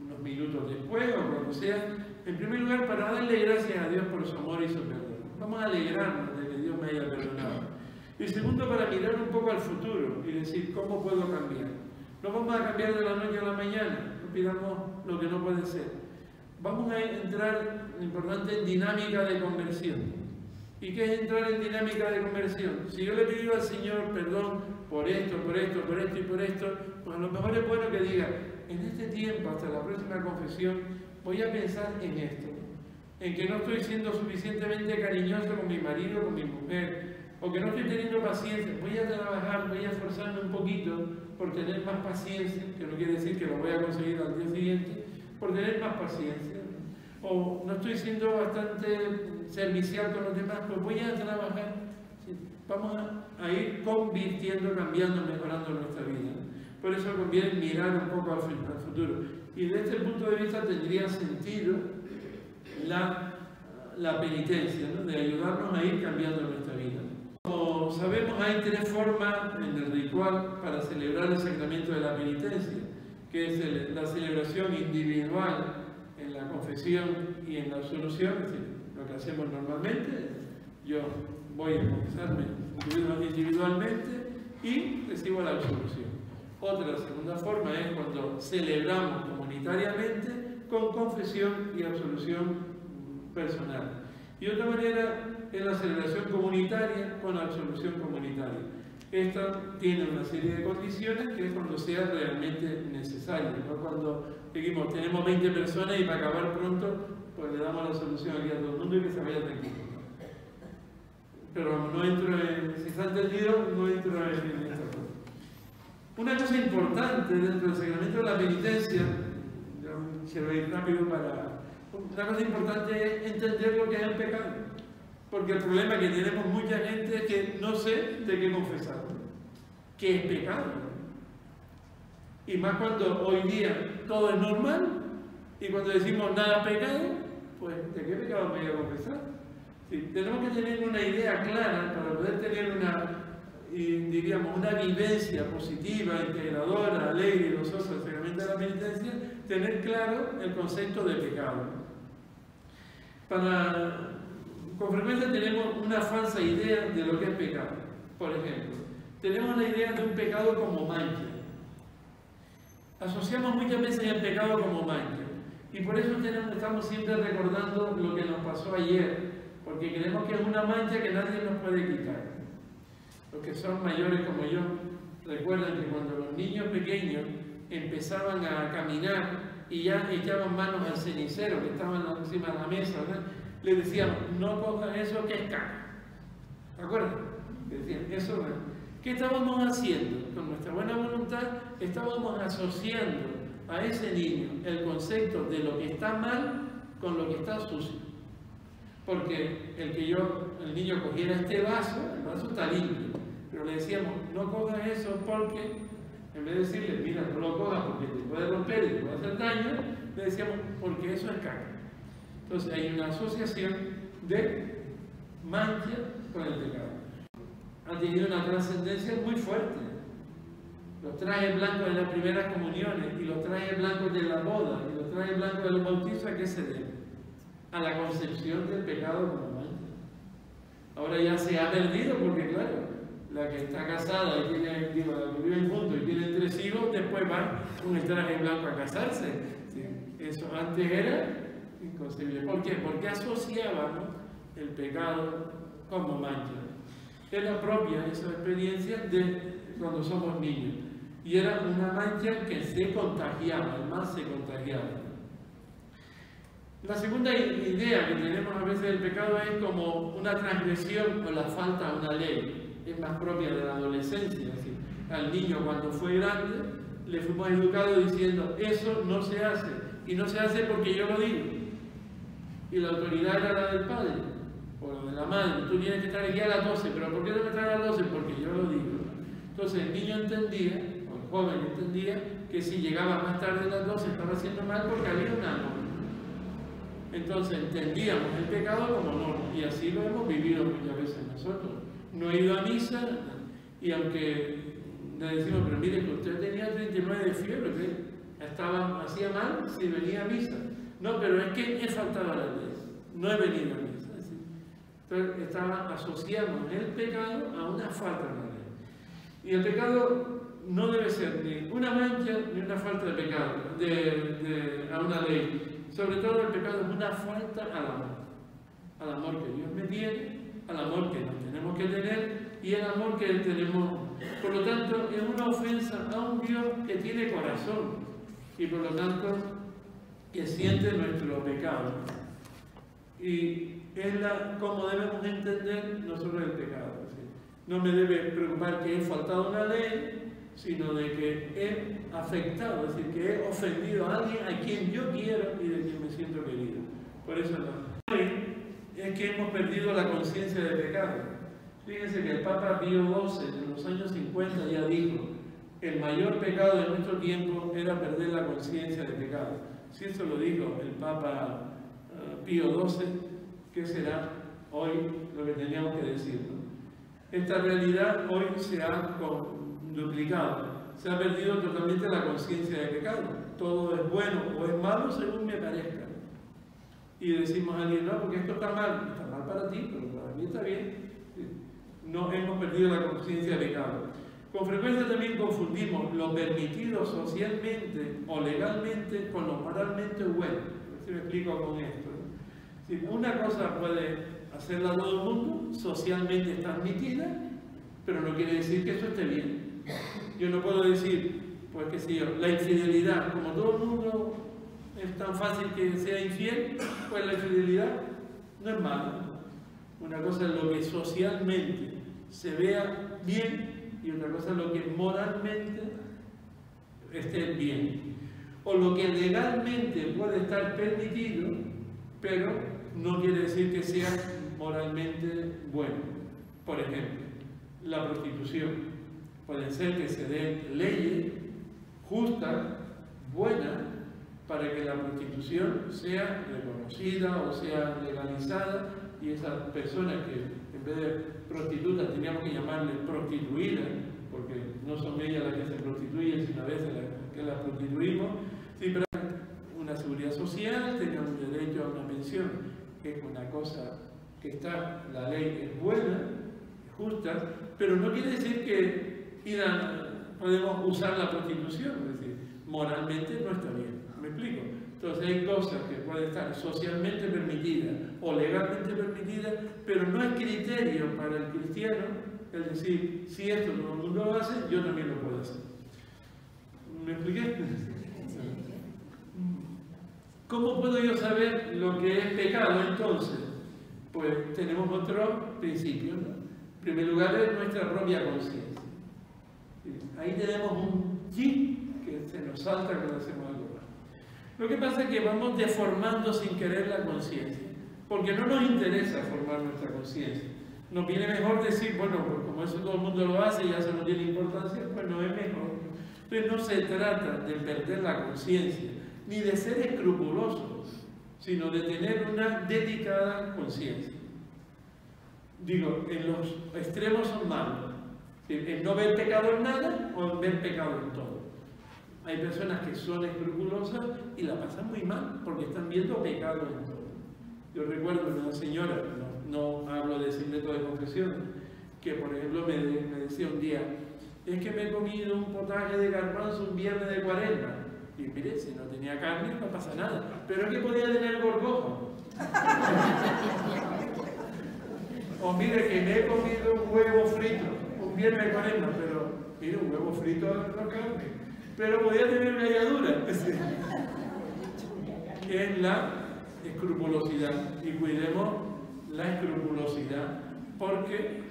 Speaker 4: unos minutos después o cuando sea, en primer lugar para darle gracias a Dios por su amor y su perdón. Vamos a alegrarnos de que Dios me haya perdonado. Y segundo, para mirar un poco al futuro y decir cómo puedo cambiar. No vamos a cambiar de la noche a la mañana, no pidamos lo que no puede ser. Vamos a entrar, lo importante, en dinámica de conversión. ¿Y qué es entrar en dinámica de conversión? Si yo le pido al Señor perdón por esto, por esto, por esto y por esto, pues a lo mejor es bueno que diga, en este tiempo, hasta la próxima confesión, voy a pensar en esto, en que no estoy siendo suficientemente cariñoso con mi marido, con mi mujer, o que no estoy teniendo paciencia. Voy a trabajar, voy a esforzarme un poquito por tener más paciencia, que no quiere decir que lo voy a conseguir al día siguiente, por tener más paciencia. O no estoy siendo bastante servicial con los demás, pues voy a trabajar. ¿Sí? Vamos a ir convirtiendo, cambiando, mejorando nuestra vida. Por eso conviene mirar un poco al futuro. Y desde este punto de vista tendría sentido la penitencia, ¿no? De ayudarnos a ir cambiando nuestra vida. Como sabemos, hay tres formas en el ritual para celebrar el sacramento de la penitencia, que es la celebración individual en la confesión y en la absolución, es decir, lo que hacemos normalmente. Yo voy a confesarme individualmente y recibo la absolución. Otra segunda forma es cuando celebramos comunitariamente con confesión y absolución personal. Y otra manera es la celebración comunitaria con absolución comunitaria. Esta tiene una serie de condiciones que es cuando sea realmente necesario, no cuando dijimos tenemos 20 personas y para acabar pronto pues le damos la solución aquí a todo el mundo y que se vaya tranquilo. Pero no entro en, si está entendido, no entro en esta cosa. Una cosa importante dentro del sacramento de la penitencia, yo quiero ir rápido para... Una cosa importante es entender lo que es el pecado. Porque el problema que tenemos mucha gente es que no sé de qué confesar. ¿Qué es pecado? Y más cuando hoy día todo es normal y cuando decimos nada pecado, pues ¿de qué pecado me voy a confesar? Sí, tenemos que tener una idea clara para poder tener diríamos, una vivencia positiva, integradora, alegre y gozosa del sacramento de la penitencia. tener claro el concepto de pecado. Con frecuencia tenemos una falsa idea de lo que es pecado. Por ejemplo, tenemos la idea de un pecado como mancha. Asociamos muchas veces el pecado como mancha. Y por eso estamos siempre recordando lo que nos pasó ayer, porque creemos que es una mancha que nadie nos puede quitar. Los que son mayores como yo recuerdan que cuando los niños pequeños empezaban a caminar y ya echaban manos al cenicero que estaban encima de la mesa, ¿verdad? Les decíamos, no cojan eso que es caca. ¿De acuerdo? Decían, eso no. ¿Qué estábamos haciendo? Con nuestra buena voluntad estábamos asociando a ese niño el concepto de lo que está mal con lo que está sucio. Porque el niño cogiera este vaso, el vaso está limpio, pero le decíamos, no cojas eso porque, en vez de decirle, mira, no lo cojas porque te puede romper y te puede hacer daño, le decíamos, porque eso es caca. Entonces hay una asociación de mancha con el pecado. Ha tenido una trascendencia muy fuerte. Los trajes blancos de las primeras comuniones y los trajes blancos de la boda y los trajes blancos de los bautizos, ¿a qué se debe? A la concepción del pecado como mancha. Ahora ya se ha perdido porque, claro, la que está casada y tiene, la que viven juntos y tienen 3 hijos, después va con el traje blanco a casarse. ¿Sí? Eso antes era inconcebible. ¿Por qué? Porque asociábamos el pecado como mancha. Era propia esa experiencia de cuando somos niños. Y era una mancha que se contagiaba, además se contagiaba. La segunda idea que tenemos a veces del pecado es como una transgresión o la falta a una ley. Es más propia de la adolescencia. Es decir, al niño cuando fue grande le fuimos educados diciendo eso no se hace. Y no se hace porque yo lo digo. Y la autoridad era la del padre o la de la madre. Tú tienes que estar aquí a las 12, pero ¿por qué no me traes a las 12? Porque yo lo digo. Entonces el niño entendía, o el joven entendía, que si llegaba más tarde a las 12 estaba haciendo mal porque había una norma. Entonces entendíamos el pecado como norma, y así lo hemos vivido muchas veces nosotros. No he ido a misa, y aunque le decimos, pero mire que usted tenía 39 de fiebre, ¿qué? Hacía mal si venía a misa. No, pero es que he faltado a la ley, no he venido a misa. Entonces asociamos el pecado a una falta de la ley. Y el pecado no debe ser ni una mancha ni una falta de pecado, a una ley. Sobre todo el pecado es una falta al amor que Dios me tiene, al amor que nos tenemos que tener y el amor que tenemos. Por lo tanto, es una ofensa a un Dios que tiene corazón y por lo tanto que siente nuestro pecado. Y es como debemos entender nosotros el pecado. ¿Sí? No me debe preocupar que he faltado una ley, sino de que he afectado, es decir, que he ofendido a alguien a quien yo quiero y de quien me siento querido. Por eso no. Es que hemos perdido la conciencia de pecado. Fíjense que el Papa Pío XII en los años 50 ya dijo, el mayor pecado de nuestro tiempo era perder la conciencia de pecado. Si eso lo dijo el Papa Pío XII, ¿qué será hoy lo que teníamos que decir? ¿No? Esta realidad hoy se ha duplicado, se ha perdido totalmente la conciencia de pecado. Todo es bueno o es malo según me parezca. Y decimos a alguien, no, porque esto está mal para ti, pero para mí está bien. No hemos perdido la conciencia de pecado. Con frecuencia también confundimos lo permitido socialmente o legalmente con lo moralmente bueno. A ver si me explico con esto. Si una cosa puede hacerla todo el mundo, socialmente está admitida, pero no quiere decir que eso esté bien. Yo no puedo decir, pues qué sé yo, la infidelidad, como todo el mundo es tan fácil que sea infiel, pues la infidelidad no es mala. Una cosa es lo que socialmente se vea bien y otra cosa es lo que moralmente esté bien. O lo que legalmente puede estar permitido, pero no quiere decir que sea moralmente bueno. Por ejemplo, la prostitución. Puede ser que se den leyes justas, buenas, para que la prostitución sea reconocida o sea legalizada y esas personas que en vez de prostitutas teníamos que llamarles prostituidas, porque no son ellas las que se prostituyen, sino a veces las que las prostituimos, sí, pero una cosa que está, la ley es buena, es justa, pero no quiere decir que podemos usar la prostitución, es decir, moralmente no está bien, ¿me explico? Entonces hay cosas que pueden estar socialmente permitidas o legalmente permitidas, pero no es criterio para el cristiano el decir, si esto todo el mundo lo hace, yo también lo puedo hacer. ¿Me expliqué? ¿Cómo puedo yo saber lo que es pecado entonces? Pues tenemos otro principio, ¿no? En primer lugar es nuestra propia conciencia. Ahí tenemos un chip que se nos salta cuando hacemos algo mal. Lo que pasa es que vamos deformando sin querer la conciencia, porque no nos interesa formar nuestra conciencia. Nos viene mejor decir, bueno, pues como eso todo el mundo lo hace y ya eso no tiene importancia, pues no es mejor. Entonces no se trata de perder la conciencia, ni de ser escrupulosos, sino de tener una dedicada conciencia. Digo, en los extremos son malos. En no ver pecado en nada o en ver pecado en todo. Hay personas que son escrupulosas y la pasan muy mal porque están viendo pecado en todo. Yo recuerdo una señora, no hablo de secreto de confesión, que por ejemplo me decía un día, es que me he comido un potaje de garbanzo un viernes de Cuaresma. Y mire, si no tenía carne no pasa nada, pero es que podía tener gorgojo. O mire que me he comido un huevo frito un viernes de Cuaresma, pero mire, un huevo frito no carne, pero podía tener una lladura. Es la escrupulosidad, y cuidemos la escrupulosidad porque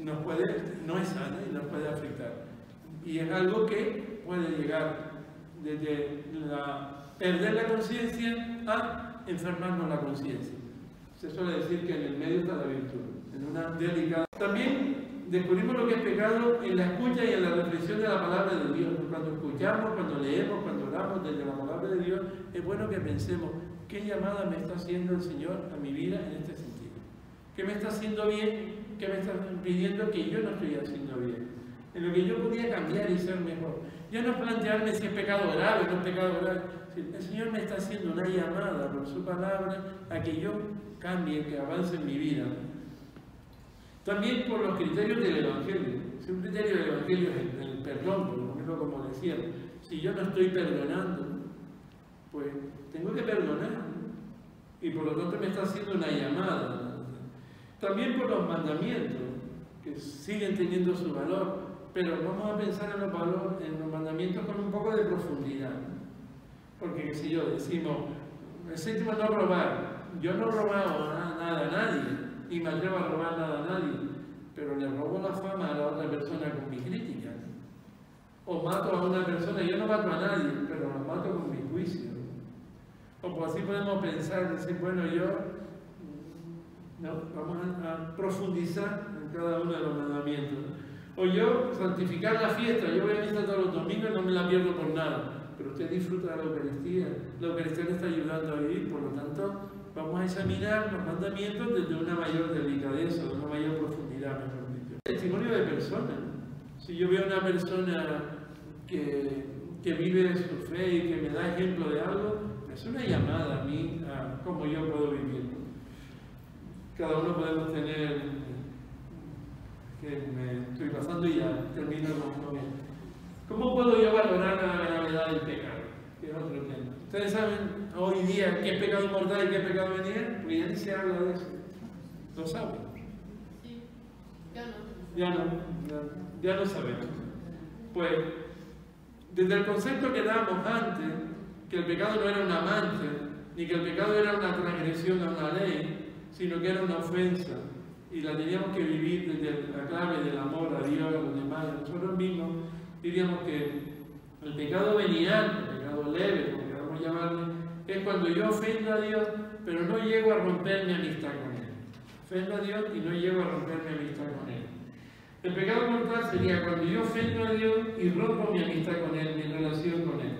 Speaker 4: no es sana y nos puede afectar. Y es algo que puede llegar desde perder la conciencia a enfermarnos la conciencia. Se suele decir que en el medio está la virtud, en una delicada. También descubrimos lo que es pecado en la escucha y en la reflexión de la palabra de Dios. Cuando escuchamos, cuando leemos, cuando oramos desde la palabra de Dios, es bueno que pensemos, ¿qué llamada me está haciendo el Señor a mi vida en este sentido? ¿Qué me está haciendo bien? ¿Qué me está pidiendo que yo no estoy haciendo bien? En lo que yo podía cambiar y ser mejor. Ya no plantearme si es pecado grave o no es pecado grave. El Señor me está haciendo una llamada por su palabra a que yo cambie, que avance en mi vida. También por los criterios del Evangelio. Si un criterio del Evangelio es el perdón, por ejemplo, como decía, si yo no estoy perdonando, pues tengo que perdonar, ¿no? Y por lo tanto me está haciendo una llamada, ¿no? También por los mandamientos, que siguen teniendo su valor, pero vamos a pensar en los mandamientos con un poco de profundidad, ¿no? Porque, qué sé yo, decimos, el séptimo no robar. Yo no he robado nada a nadie, y me atrevo a robar nada a nadie, pero le robo la fama a la otra persona con mi crítica, ¿no? O mato a una persona, yo no mato a nadie, pero la mato con mi juicio, ¿no? O pues así podemos pensar, decir, bueno, vamos a profundizar en cada uno de los mandamientos, ¿no? O yo santificar la fiesta, yo voy a misa todos los domingos y no me la pierdo por nada, pero usted disfruta de la Eucaristía le está ayudando a vivir, por lo tanto vamos a examinar los mandamientos desde una mayor delicadeza, de una mayor profundidad, mejor dicho. Testimonio de personas. Si yo veo a una persona que vive su fe y que me da ejemplo de algo, es una llamada a mí a cómo yo puedo vivir. Cada uno podemos tener, que me estoy pasando y ya termino con él. ¿Cómo puedo yo valorar la gravedad del pecado? Que es otro tema. Ustedes saben hoy día qué es pecado mortal y qué es pecado venial, porque ya ni se habla de eso. ¿Lo saben?
Speaker 3: Sí, ya no.
Speaker 4: Ya no sabemos. Pues, desde el concepto que dábamos antes, que el pecado no era un amante, ni que el pecado era una transgresión a una ley, sino que era una ofensa, y la teníamos que vivir desde la clave del amor a Dios, a los demás, a nosotros mismos, diríamos que el pecado venial, el pecado leve, como queramos llamarlo, es cuando yo ofendo a Dios, pero no llego a romper mi amistad con Él. Ofendo a Dios y no llego a romper mi amistad con Él. El pecado mortal sería cuando yo ofendo a Dios y rompo mi amistad con Él, mi relación con Él.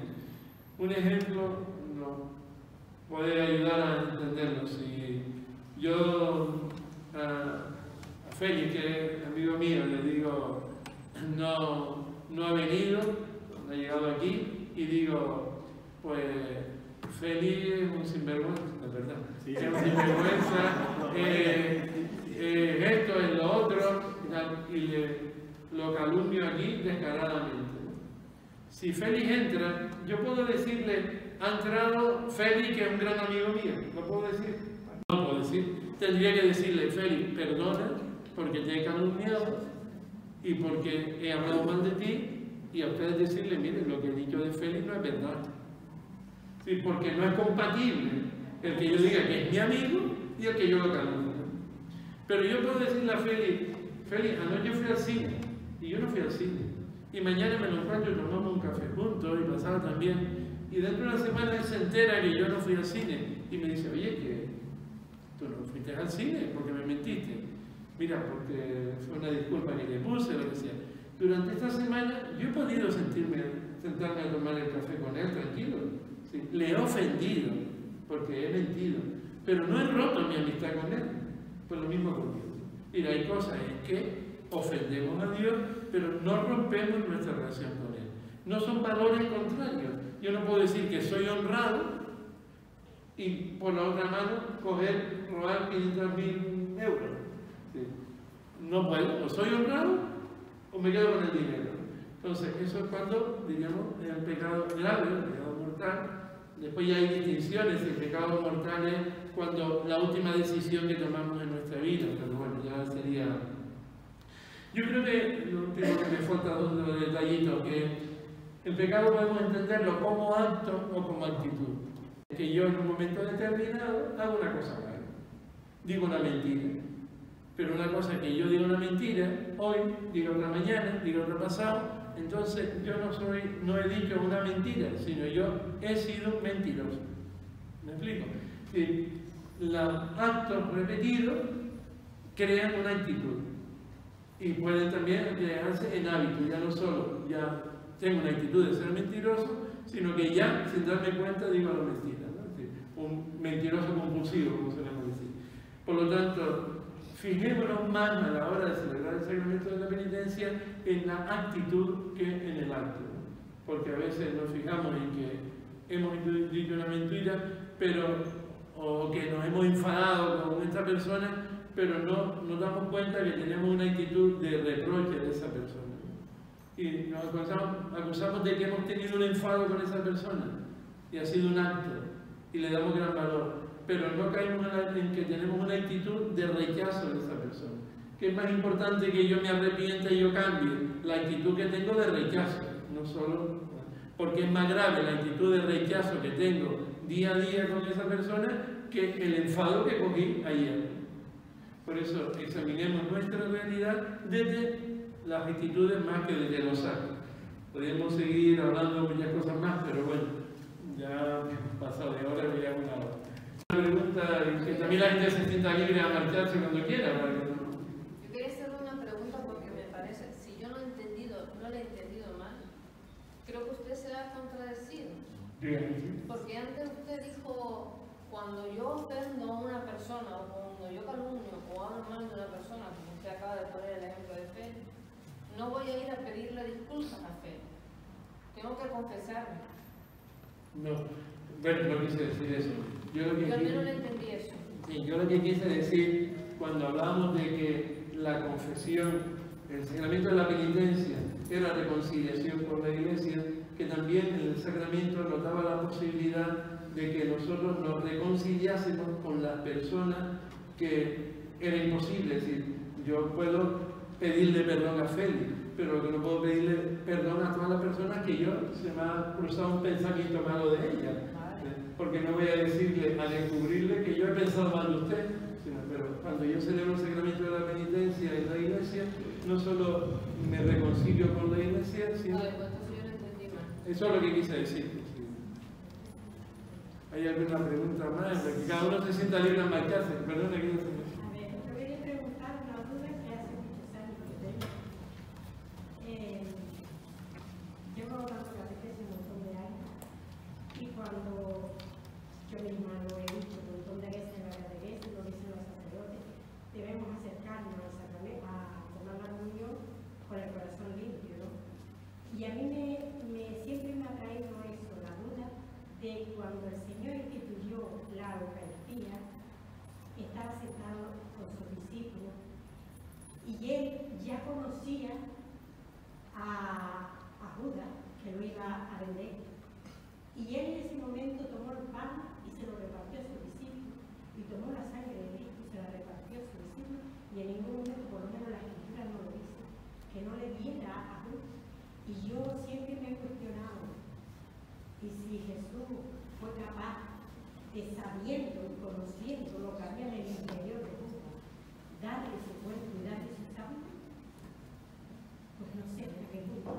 Speaker 4: Un ejemplo nos puede ayudar a entenderlo. Si yo a Félix, que es amigo mío, le digo, no ha venido, no ha llegado aquí, y digo, pues Feli es un sinvergüenza, es verdad. Sí, es un sinvergüenza, esto es lo otro, y lo calumnio aquí descaradamente. Si Félix entra, yo puedo decirle, ha entrado Félix, que es un gran amigo mío. ¿Lo puedo decir? No puedo decir. Tendría que decirle, Félix, perdona porque te he calumniado y porque he hablado mal de ti, y a ustedes decirle, mire, lo que he dicho de Félix no es verdad. Sí, porque no es compatible el que yo diga que es mi amigo y el que yo lo calumnie. Pero yo puedo decirle a Félix, Félix, anoche fui al cine y yo no fui al cine. Y mañana me lo encuentro y tomamos un café juntos y pasado también. Y dentro de una semana él se entera que yo no fui al cine y me dice, oye, que tú no fuiste al cine porque me mentiste. Mira, porque fue una disculpa que le puse, lo que sea. Durante esta semana yo he podido sentarme a tomar el café con él tranquilo. ¿Sí? Le he ofendido porque he mentido, pero no he roto mi amistad con él. Pues lo mismo conmigo. Mira, hay cosas en que ofendemos a Dios, pero no rompemos nuestra relación con Él. No son valores contrarios. Yo no puedo decir que soy honrado y por la otra mano robar 500.000 euros. ¿Sí? No puedo, o soy honrado o me quedo con el dinero. Entonces, eso es cuando, diríamos, es el pecado grave, el pecado mortal. Después ya hay distinciones, el pecado mortal es cuando la última decisión que tomamos en nuestra vida, pero bueno, ya sería... Yo creo que lo último que me falta dos detallitos, que el pecado podemos entenderlo como acto o como actitud. Que yo en un momento determinado hago una cosa mala, digo una mentira, pero una cosa que yo digo una mentira, hoy, digo otra mañana, digo otra pasado, entonces yo no he dicho una mentira, sino yo he sido mentiroso. ¿Me explico? Sí, los actos repetidos crean una actitud y pueden también crearse en hábitos. Ya no solo ya tengo una actitud de ser mentiroso, sino que ya sin darme cuenta digo la mentira, ¿no? Sí, un mentiroso compulsivo, como solemos decir. Por lo tanto, fijémonos más a la hora de celebrar el sacramento de la penitencia en la actitud que en el acto, ¿no? Porque a veces nos fijamos en que hemos dicho una mentira, o que nos hemos enfadado con esta persona, pero no nos damos cuenta que tenemos una actitud de reproche de esa persona. Y nos acusamos de que hemos tenido un enfado con esa persona, y ha sido un acto, y le damos gran valor. Pero no caemos en que tenemos una actitud de rechazo de esa persona. Que es más importante que yo me arrepienta y yo cambie la actitud que tengo de rechazo, no solo porque es más grave la actitud de rechazo que tengo día a día con esa persona que el enfado que cogí ayer. Por eso examinemos nuestra realidad desde las actitudes más que desde los actos. Podríamos seguir hablando de muchas cosas más, pero bueno, ya pasado de hora, ya una hora. Una pregunta que también la gente se sienta libre a marcharse cuando quiera.
Speaker 3: Yo quería hacerle una pregunta porque me parece, si yo no le he entendido mal, creo que usted se ha contradecido. Porque antes usted dijo, cuando yo ofendo a una persona, o cuando yo calumnio o hablo mal de una persona, como usted acaba de poner el ejemplo de Fe, no voy a ir a pedirle disculpas a Fe. Tengo que confesarme.
Speaker 4: No, bueno, no quise decir eso. Yo al
Speaker 3: menos no entendí eso.
Speaker 4: Sí, yo lo que quise decir cuando hablamos de que la confesión, el sacramento de la penitencia, era reconciliación con la Iglesia, que también en el sacramento nos daba la posibilidad de que nosotros nos reconciliásemos con las personas que era imposible. Es decir, yo puedo pedirle perdón a Félix, pero lo que no puedo pedirle perdón a todas las personas que se me ha cruzado un pensamiento malo de ella. Porque no voy a decirle, a descubrirle que yo he pensado mal de usted, pero cuando yo celebro el sacramento de la penitencia en la Iglesia, no solo me reconcilio con la Iglesia, sino... Eso es lo que quise decir. ¿Hay alguna pregunta más? Para que cada uno se sienta libre a marcarse. Perdón, aquí no se me...
Speaker 5: A ver, yo quería preguntar una duda que hace muchos años que tengo. Llevo dando catequesis un montón de años y cuando yo misma lo he dicho un montón de veces en la catequesis, lo dicen los sacerdotes, debemos acercarnos al sacramento, a tomar la comunión con el corazón limpio, ¿no? Y a mí siempre me ha traído eso, la duda de cuando el Señor instituyó la Eucaristía, estaba sentado con sus discípulos y él ya conocía a Judas, que lo iba a vender. Y él en ese momento tomó el pan y se lo repartió a sus discípulos, y tomó la sangre de Cristo y se la repartió a sus discípulos, y en ningún momento, por lo menos la Escritura no lo dice, que no le diera a Judas. Y yo siempre me he cuestionado, y si Jesús fue capaz de, sabiendo y conociendo lo que había en el interior de Judas, darle su cuerpo y darle su sangre, pues no sé,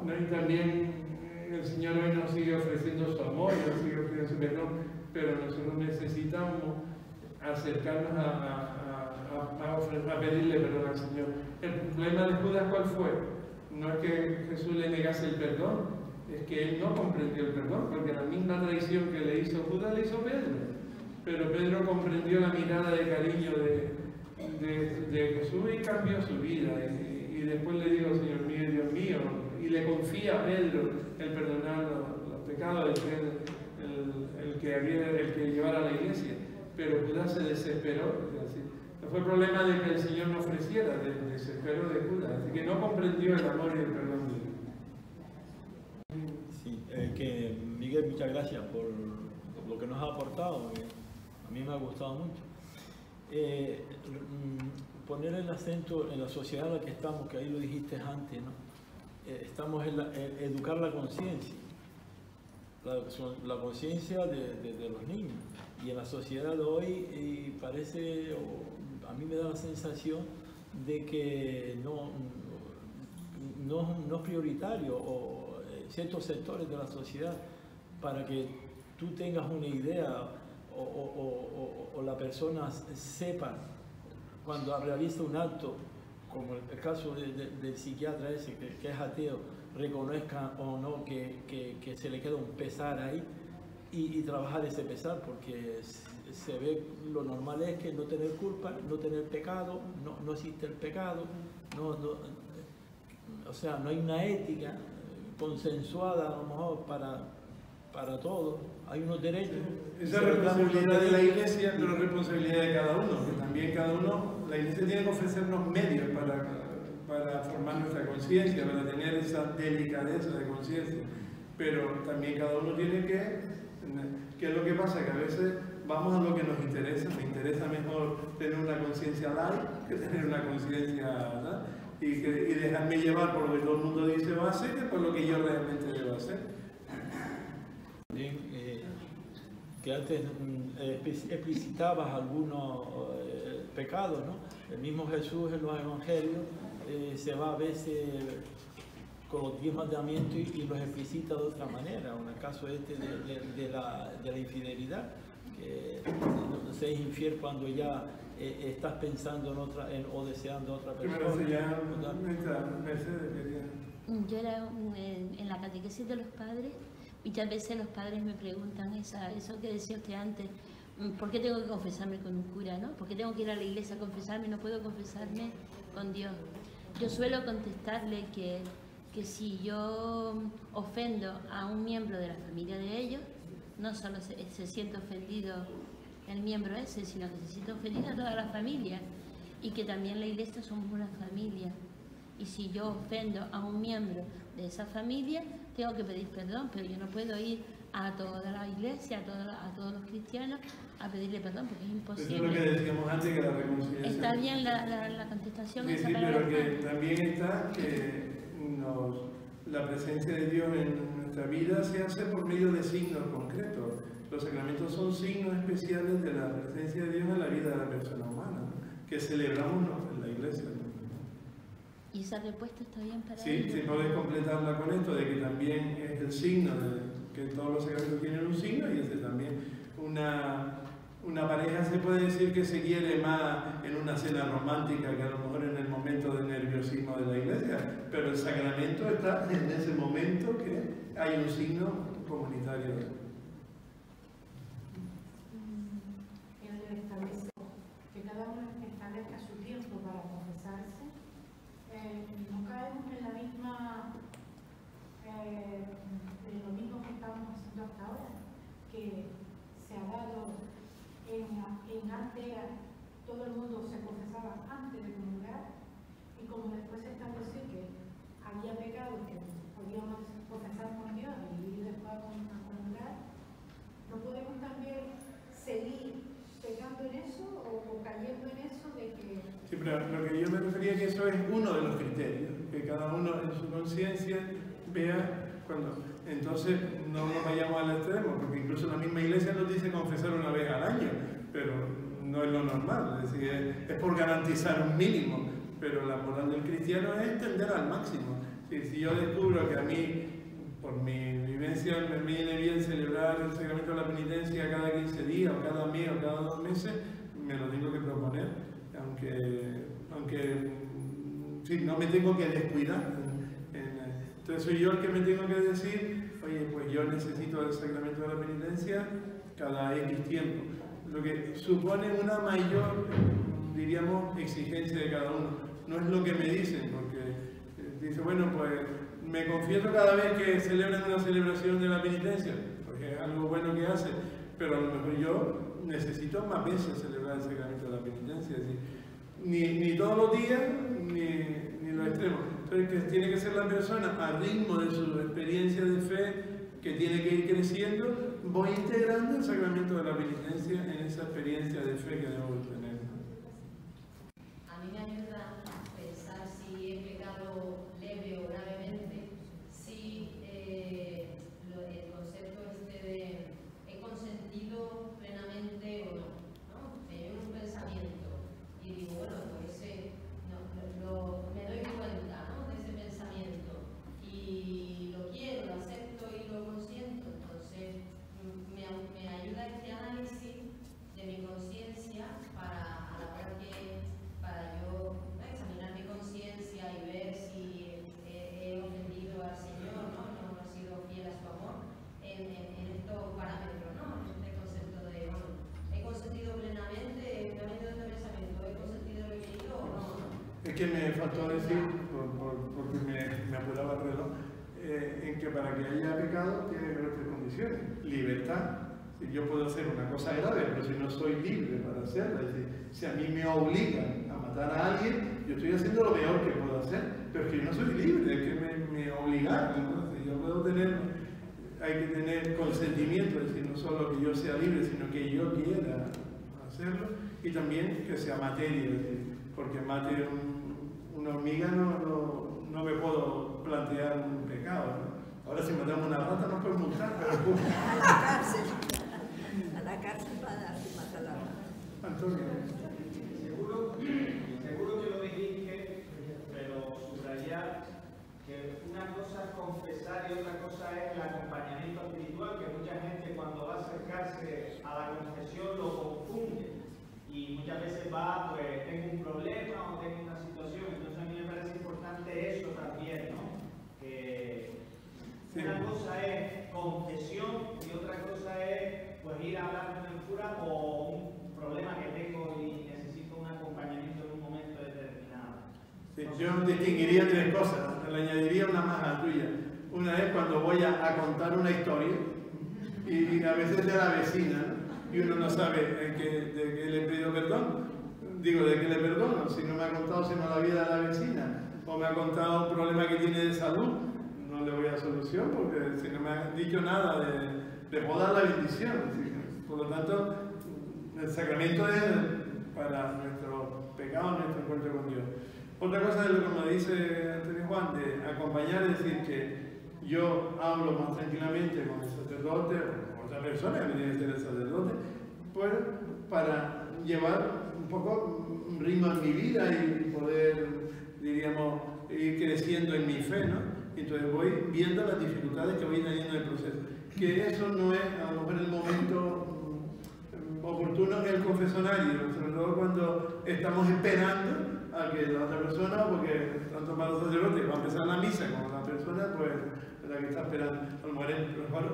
Speaker 4: no, y también el Señor hoy nos sigue ofreciendo su amor, nos sigue ofreciendo su perdón, pero nosotros necesitamos acercarnos a pedirle perdón al Señor. El problema de Judas, ¿cuál fue? No es que Jesús le negase el perdón, es que él no comprendió el perdón, porque la misma traición que le hizo Judas le hizo Pedro. Pero Pedro comprendió la mirada de cariño de Jesús y cambió su vida. Y después le dijo, Señor mío y Dios mío, y le confía a Pedro el perdonar los pecados, el que llevara a la iglesia. Pero Judas se desesperó. No fue problema de que el Señor no ofreciera, del desespero de Judas, así que no comprendió el amor y el perdón de Dios.
Speaker 6: Sí, que Miguel, muchas gracias por lo que nos ha aportado. A mí me ha gustado mucho. Poner el acento en la sociedad en la que estamos, que ahí lo dijiste antes, ¿no? Estamos en educar la conciencia, la conciencia de los niños. Y en la sociedad de hoy parece, a mí me da la sensación de que no es prioritario, o ciertos sectores de la sociedad, para que tú tengas una idea o la persona sepa cuando realiza un acto, como el caso del psiquiatra ese que es ateo, reconozca o no que se le queda un pesar ahí y trabajar ese pesar, porque se ve, lo normal es que no tener culpa, no tener pecado, no existe el pecado, o sea, no hay una ética consensuada a lo mejor para todos, hay unos derechos.
Speaker 4: Esa es responsabilidad de la Iglesia, pero es responsabilidad de cada uno, que también cada uno, la Iglesia tiene que ofrecernos medios para formar nuestra conciencia, para tener esa delicadeza de conciencia, pero también cada uno tiene ¿qué es lo que pasa? Que a veces vamos a lo que nos interesa. Me interesa mejor tener una conciencia light que tener una conciencia, ¿verdad? Y dejarme llevar por lo que todo el mundo dice va a hacer que por lo que yo realmente debo hacer.
Speaker 6: Bien, que antes explicitabas algunos pecados, ¿no? El mismo Jesús en los evangelios se va a veces con los 10 mandamientos y los explicita de otra manera. En el caso de la infidelidad, que no seas infiel cuando ya estás pensando en otra o deseando a otra persona.
Speaker 7: Yo era en la catequesis de los padres, muchas veces los padres me preguntan eso que decía usted antes, ¿por qué tengo que confesarme con un cura, no? ¿Por qué tengo que ir a la iglesia a confesarme? No puedo confesarme con Dios. Yo suelo contestarle que si yo ofendo a un miembro de la familia de ellos, no solo se siente ofendido el miembro ese, sino que se siente ofendida toda la familia, y que también la iglesia somos una familia. Y si yo ofendo a un miembro de esa familia, tengo que pedir perdón, pero yo no puedo ir a toda la iglesia, a todos los cristianos, a pedirle perdón, porque es imposible.
Speaker 4: Eso es lo que decíamos antes, que la reconciliación...
Speaker 7: Está bien la contestación.
Speaker 4: Sí, pero que también está que la presencia de Dios en nuestra vida se hace por medio de signos concretos. Los sacramentos son signos especiales de la presencia de Dios en la vida de la persona humana, ¿no? Que celebramos en la iglesia, ¿no?
Speaker 7: ¿Y esa respuesta está bien para
Speaker 4: Sí,
Speaker 7: ellos?
Speaker 4: si podés completarla con esto, de que también es el signo, que todos los sacramentos tienen un signo, y ese también. Una pareja se puede decir que se quiere más en una cena romántica que a lo mejor en el momento de nerviosismo de la iglesia, pero el sacramento está en ese momento que hay un signo comunitario.
Speaker 5: Que cada uno establezca su tiempo para confesarse. No caemos en la misma, en lo mismo que estamos haciendo hasta ahora, que antes todo el mundo se confesaba antes de comulgar, y como después se estableció que había pecados que podíamos confesar con Dios y después a comulgar, ¿no podemos también seguir pecando en eso o cayendo en eso de que...?
Speaker 2: Sí, pero lo que yo me refería que eso es uno de los criterios, que cada uno en su conciencia vea cuando... Entonces no nos vayamos al extremo, porque incluso la misma iglesia nos dice confesar una vez al año, pero no es lo normal, es decir, es por garantizar un mínimo, pero la moral del cristiano es tender al máximo. Si yo descubro que a mí, por mi vivencia, me viene bien celebrar el sacramento de la penitencia cada 15 días, o cada mes, o cada 2 meses, me lo tengo que proponer, aunque sí, no me tengo que descuidar. Entonces soy yo el que me tengo que decir, oye, pues yo necesito el sacramento de la penitencia cada X tiempo, lo que supone una mayor, diríamos, exigencia de cada uno. No es lo que me dicen, porque dice, bueno, pues me confieso cada vez que celebran una celebración de la penitencia, porque es algo bueno que hace, pero a lo mejor yo necesito más veces celebrar el sacramento de la penitencia, es decir, ni todos los días, ni los extremos. Entonces, que tiene que ser la persona al ritmo de su experiencia de fe, que tiene que ir creciendo, voy integrando el sacramento de la penitencia en esa experiencia de fe que debo tener.
Speaker 3: A mí me ayuda a pensar si he pecado leve o gravemente, si el concepto de he consentido plenamente o no. Me viene un pensamiento y digo, bueno, pues me doy cuenta, ¿no?, de ese pensamiento y lo quiero, lo acepto y lo consiento. Entonces me ayuda este análisis de mi conciencia para yo examinar mi conciencia y ver si he ofendido al Señor, no he sido fiel a su amor en estos parámetros, ¿no? En este concepto de, bueno, he consentido plenamente, me ha venido este pensamiento, he consentido lo querido o no.
Speaker 2: Es que me faltó decir, porque me apuraba el reloj, en que para que haya pecado tiene que haber 3 condiciones. Libertad. Yo puedo hacer una cosa grave, pero si no soy libre para hacerla, es decir, si a mí me obligan a matar a alguien, yo estoy haciendo lo peor que puedo hacer, pero es que yo no soy libre, es que me obligaron. Entonces, yo puedo hay que tener consentimiento, es decir, no solo que yo sea libre, sino que yo quiera hacerlo, y también que sea materia, es decir, porque mate una hormiga no me puedo plantear un pecado, ¿no? Ahora si matamos una rata nos pueden multar, pero
Speaker 8: a la cárcel para dar si mata a la rata.
Speaker 2: Antonio.
Speaker 9: Seguro que lo dijiste, pero subrayar que una cosa es confesar y otra cosa es el acompañamiento espiritual, que mucha gente cuando va a acercarse a la confesión lo confunde y muchas veces va, pues tengo un problema o tengo una situación. Entonces a mí me parece importante eso también, ¿no? Que una cosa es confesión y otra cosa es pues ir a hablar con el cura o un problema que tengo y necesito un acompañamiento en un momento determinado.
Speaker 2: Sí, yo distinguiría 3 cosas, le añadiría una más a la tuya. Una es cuando voy a contar una historia y a veces de la vecina, ¿no? Y uno no sabe de qué le pido perdón, digo de qué le perdono, si no me ha contado sino la vida de la vecina, o me ha contado un problema que tiene de salud, no le voy a solución porque si no me ha dicho nada de poder dar la bendición. Por lo tanto, el sacramento es para nuestro pecado, nuestro encuentro con Dios. Otra cosa es lo que me dice Antonio Juan, de acompañar, es decir, que yo hablo más tranquilamente con el sacerdote o con otra persona, que tiene que ser el sacerdote, pues para llevar un poco un ritmo en mi vida y poder, diríamos, ir creciendo en mi fe, ¿no? Entonces voy viendo las dificultades que voy teniendo en el proceso. Que eso no es, a lo mejor, el momento oportuno en el confesionario, sobre todo cuando estamos esperando a que la otra persona, porque tanto para los sacerdotes va a empezar la misa como la persona, pues la que está esperando, a lo mejor es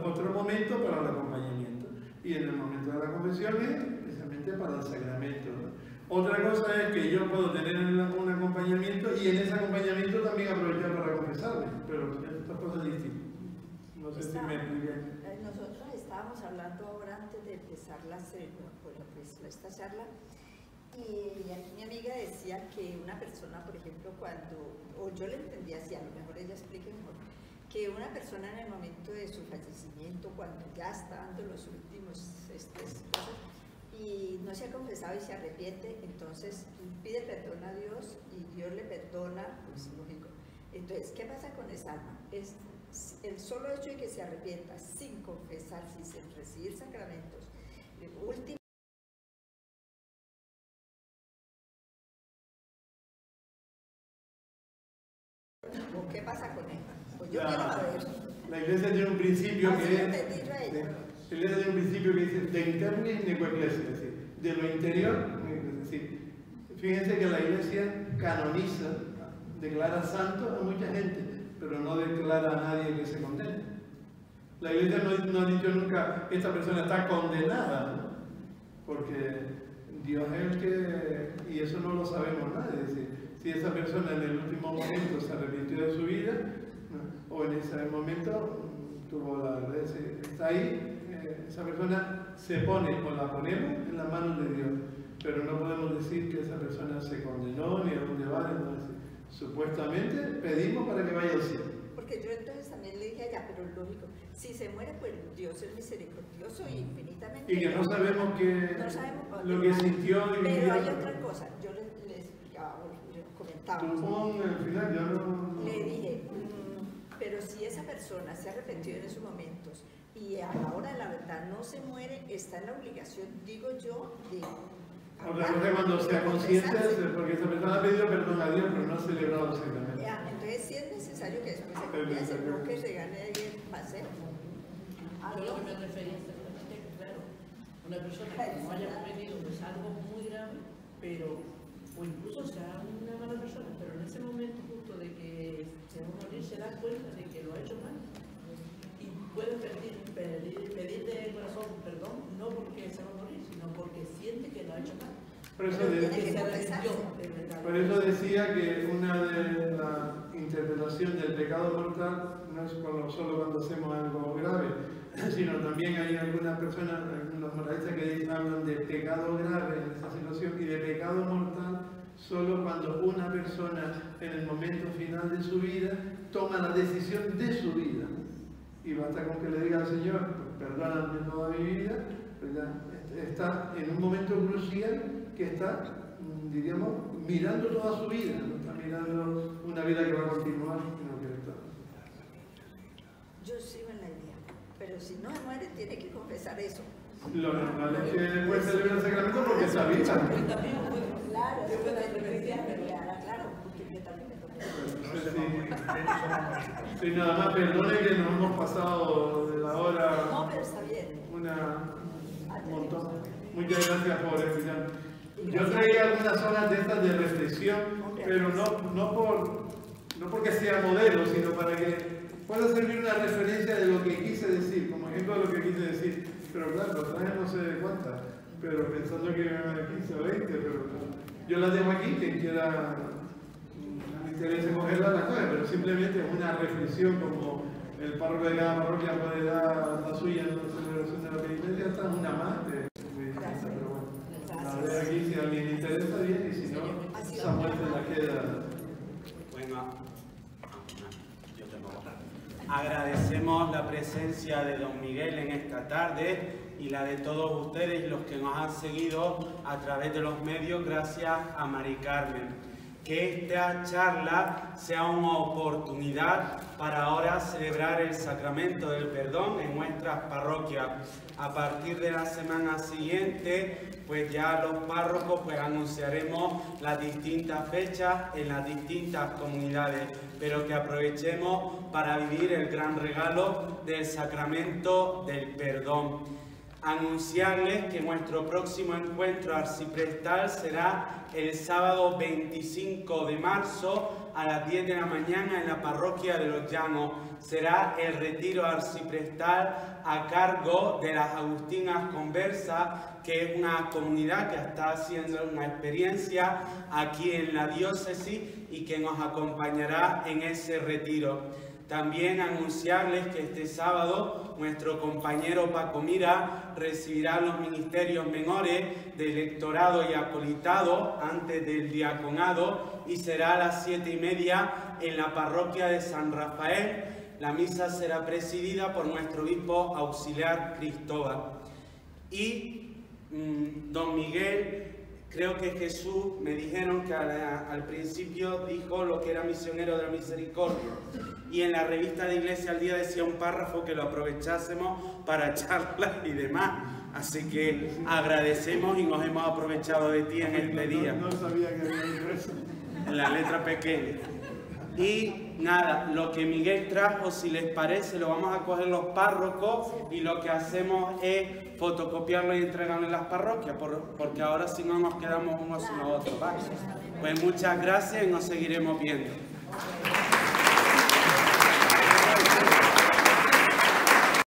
Speaker 2: otro momento para el acompañamiento. Y en el momento de la confesión es precisamente para el sacramento, ¿no? Otra cosa es que yo puedo tener un acompañamiento y en ese acompañamiento también aprovechar para confesarme, pero estas cosas distintas. No sé si me expliqué.
Speaker 8: Nosotros estábamos hablando ahora antes de empezar esta charla, y aquí mi amiga decía que una persona, por ejemplo, o yo le entendía así, a lo mejor ella explique mejor, que una persona en el momento de su fallecimiento, cuando ya está dando los últimos cosas, y no se ha confesado y se arrepiente, entonces pide perdón a Dios y Dios le perdona, pues lógico. Entonces, ¿qué pasa con esa alma? Es el solo hecho de que se arrepienta sin confesar, sin recibir sacramentos, último. ¿Qué pasa con ella? Pues yo quiero saber.
Speaker 2: La Iglesia tiene un principio que dice de internis neco ecclesia, es decir, de lo interior, es decir, fíjense que la Iglesia canoniza, declara santo a mucha gente, pero no declara a nadie que se condene. La Iglesia no ha dicho nunca esta persona está condenada, ¿no? Porque Dios es el que, y eso no lo sabemos nadie, es decir, si esa persona en el último momento se arrepintió de su vida, ¿no? O en ese momento tuvo está ahí, esa persona se pone o la ponemos en las manos de Dios, pero no podemos decir que esa persona se condenó ni a dónde va, entonces supuestamente pedimos para que vaya al cielo.
Speaker 8: Porque yo entonces también le dije a ella, pero lógico, si se muere, pues Dios es misericordioso y infinitamente.
Speaker 2: Y que no sabemos lo que sintió y vivió.
Speaker 8: Pero hay otra cosa, yo le explicaba, le comentaba.
Speaker 2: Al final yo no.
Speaker 8: Le dije, pero si esa persona se arrepintió en esos momentos y a la hora de la verdad no se muere, está en la obligación, digo yo, de.
Speaker 2: Otra cosa cuando sea consciente, porque esa persona ha pedido perdón a Dios, pero no ha celebrado el sacramento.
Speaker 8: Entonces sí es necesario que después se confiese, no que se gane ahí el paseo.
Speaker 10: Yo lo que me refería exactamente es que, claro, una persona que no haya cometido pues algo muy grave, pero, o incluso sea una mala persona, pero en ese momento justo de que se va a morir se da cuenta de que lo ha hecho mal y puede pedir de corazón perdón, no porque se va a morir, sino porque siente que lo ha hecho mal.
Speaker 2: Por eso decía que una de la interpretación del pecado mortal no es solo cuando hacemos algo grave, sino también hay algunas personas, algunos moralistas que hablan de pecado grave en esa situación y de pecado mortal solo cuando una persona en el momento final de su vida toma la decisión de su vida. Y basta con que le diga al Señor, perdóname toda mi vida, ¿verdad? Está en un momento crucial que está, diríamos, mirando toda su vida, no está mirando una vida que va a continuar, sino que está.
Speaker 8: Yo sigo en la idea, pero si no se muere tiene que confesar eso.
Speaker 2: Lo normal es que después celebra el sacramento porque está viva.
Speaker 8: Claro, yo puedo claro, porque yo también me toqué.
Speaker 2: Sí, nada más perdone que nos hemos pasado de la hora.
Speaker 8: No, pero está bien.
Speaker 2: Un montón. Muchas gracias por explicar. Yo traía algunas zonas de estas de reflexión, pero no porque sea modelo, sino para que pueda servir una referencia de lo que quise decir, como ejemplo de lo que quise decir. Pero claro, lo traje no sé de cuántas, pero pensando que eran 15 o 20, pero yo las dejo aquí, quien quiera, me interesa cogerlas las coge, pero simplemente es una reflexión como el párroco de cada parroquia puede dar la suya en la celebración de la penitencia, esta es una más de pero bueno, la de aquí si a alguien le interesa bien y si no, Samuel se la queda.
Speaker 11: Bueno, agradecemos la presencia de don Miguel en esta tarde y la de todos ustedes y los que nos han seguido a través de los medios, gracias a Mari Carmen. Que esta charla sea una oportunidad para ahora celebrar el sacramento del perdón en nuestras parroquias. A partir de la semana siguiente, pues ya los párrocos pues anunciaremos las distintas fechas en las distintas comunidades, pero que aprovechemos para vivir el gran regalo del sacramento del perdón. Anunciarles que nuestro próximo encuentro arciprestal será el sábado 25 de marzo a las 10 de la mañana en la parroquia de Los Llanos. Será el retiro arciprestal a cargo de las Agustinas Conversas, que es una comunidad que está haciendo una experiencia aquí en la diócesis y que nos acompañará en ese retiro. También anunciarles que este sábado nuestro compañero Paco Mira recibirá los ministerios menores de lectorado y acolitado antes del diaconado y será a las 7:30 en la parroquia de San Rafael. La misa será presidida por nuestro obispo auxiliar Cristóbal. Y don Miguel, creo que Jesús, me dijeron que al principio dijo lo que era misionero de la misericordia. Y en la revista de Iglesia al Día decía un párrafo que lo aprovechásemos para charlas y demás. Así que agradecemos y nos hemos aprovechado de ti en este día.
Speaker 2: No sabía que había impreso.
Speaker 11: En la letra pequeña. Y nada, lo que Miguel trajo, si les parece, lo vamos a coger los párrocos y lo que hacemos es fotocopiarlo y entregarlo en las parroquias, porque ahora si no nos quedamos unos sin los otros, ¿vale? Pues muchas gracias y nos seguiremos viendo.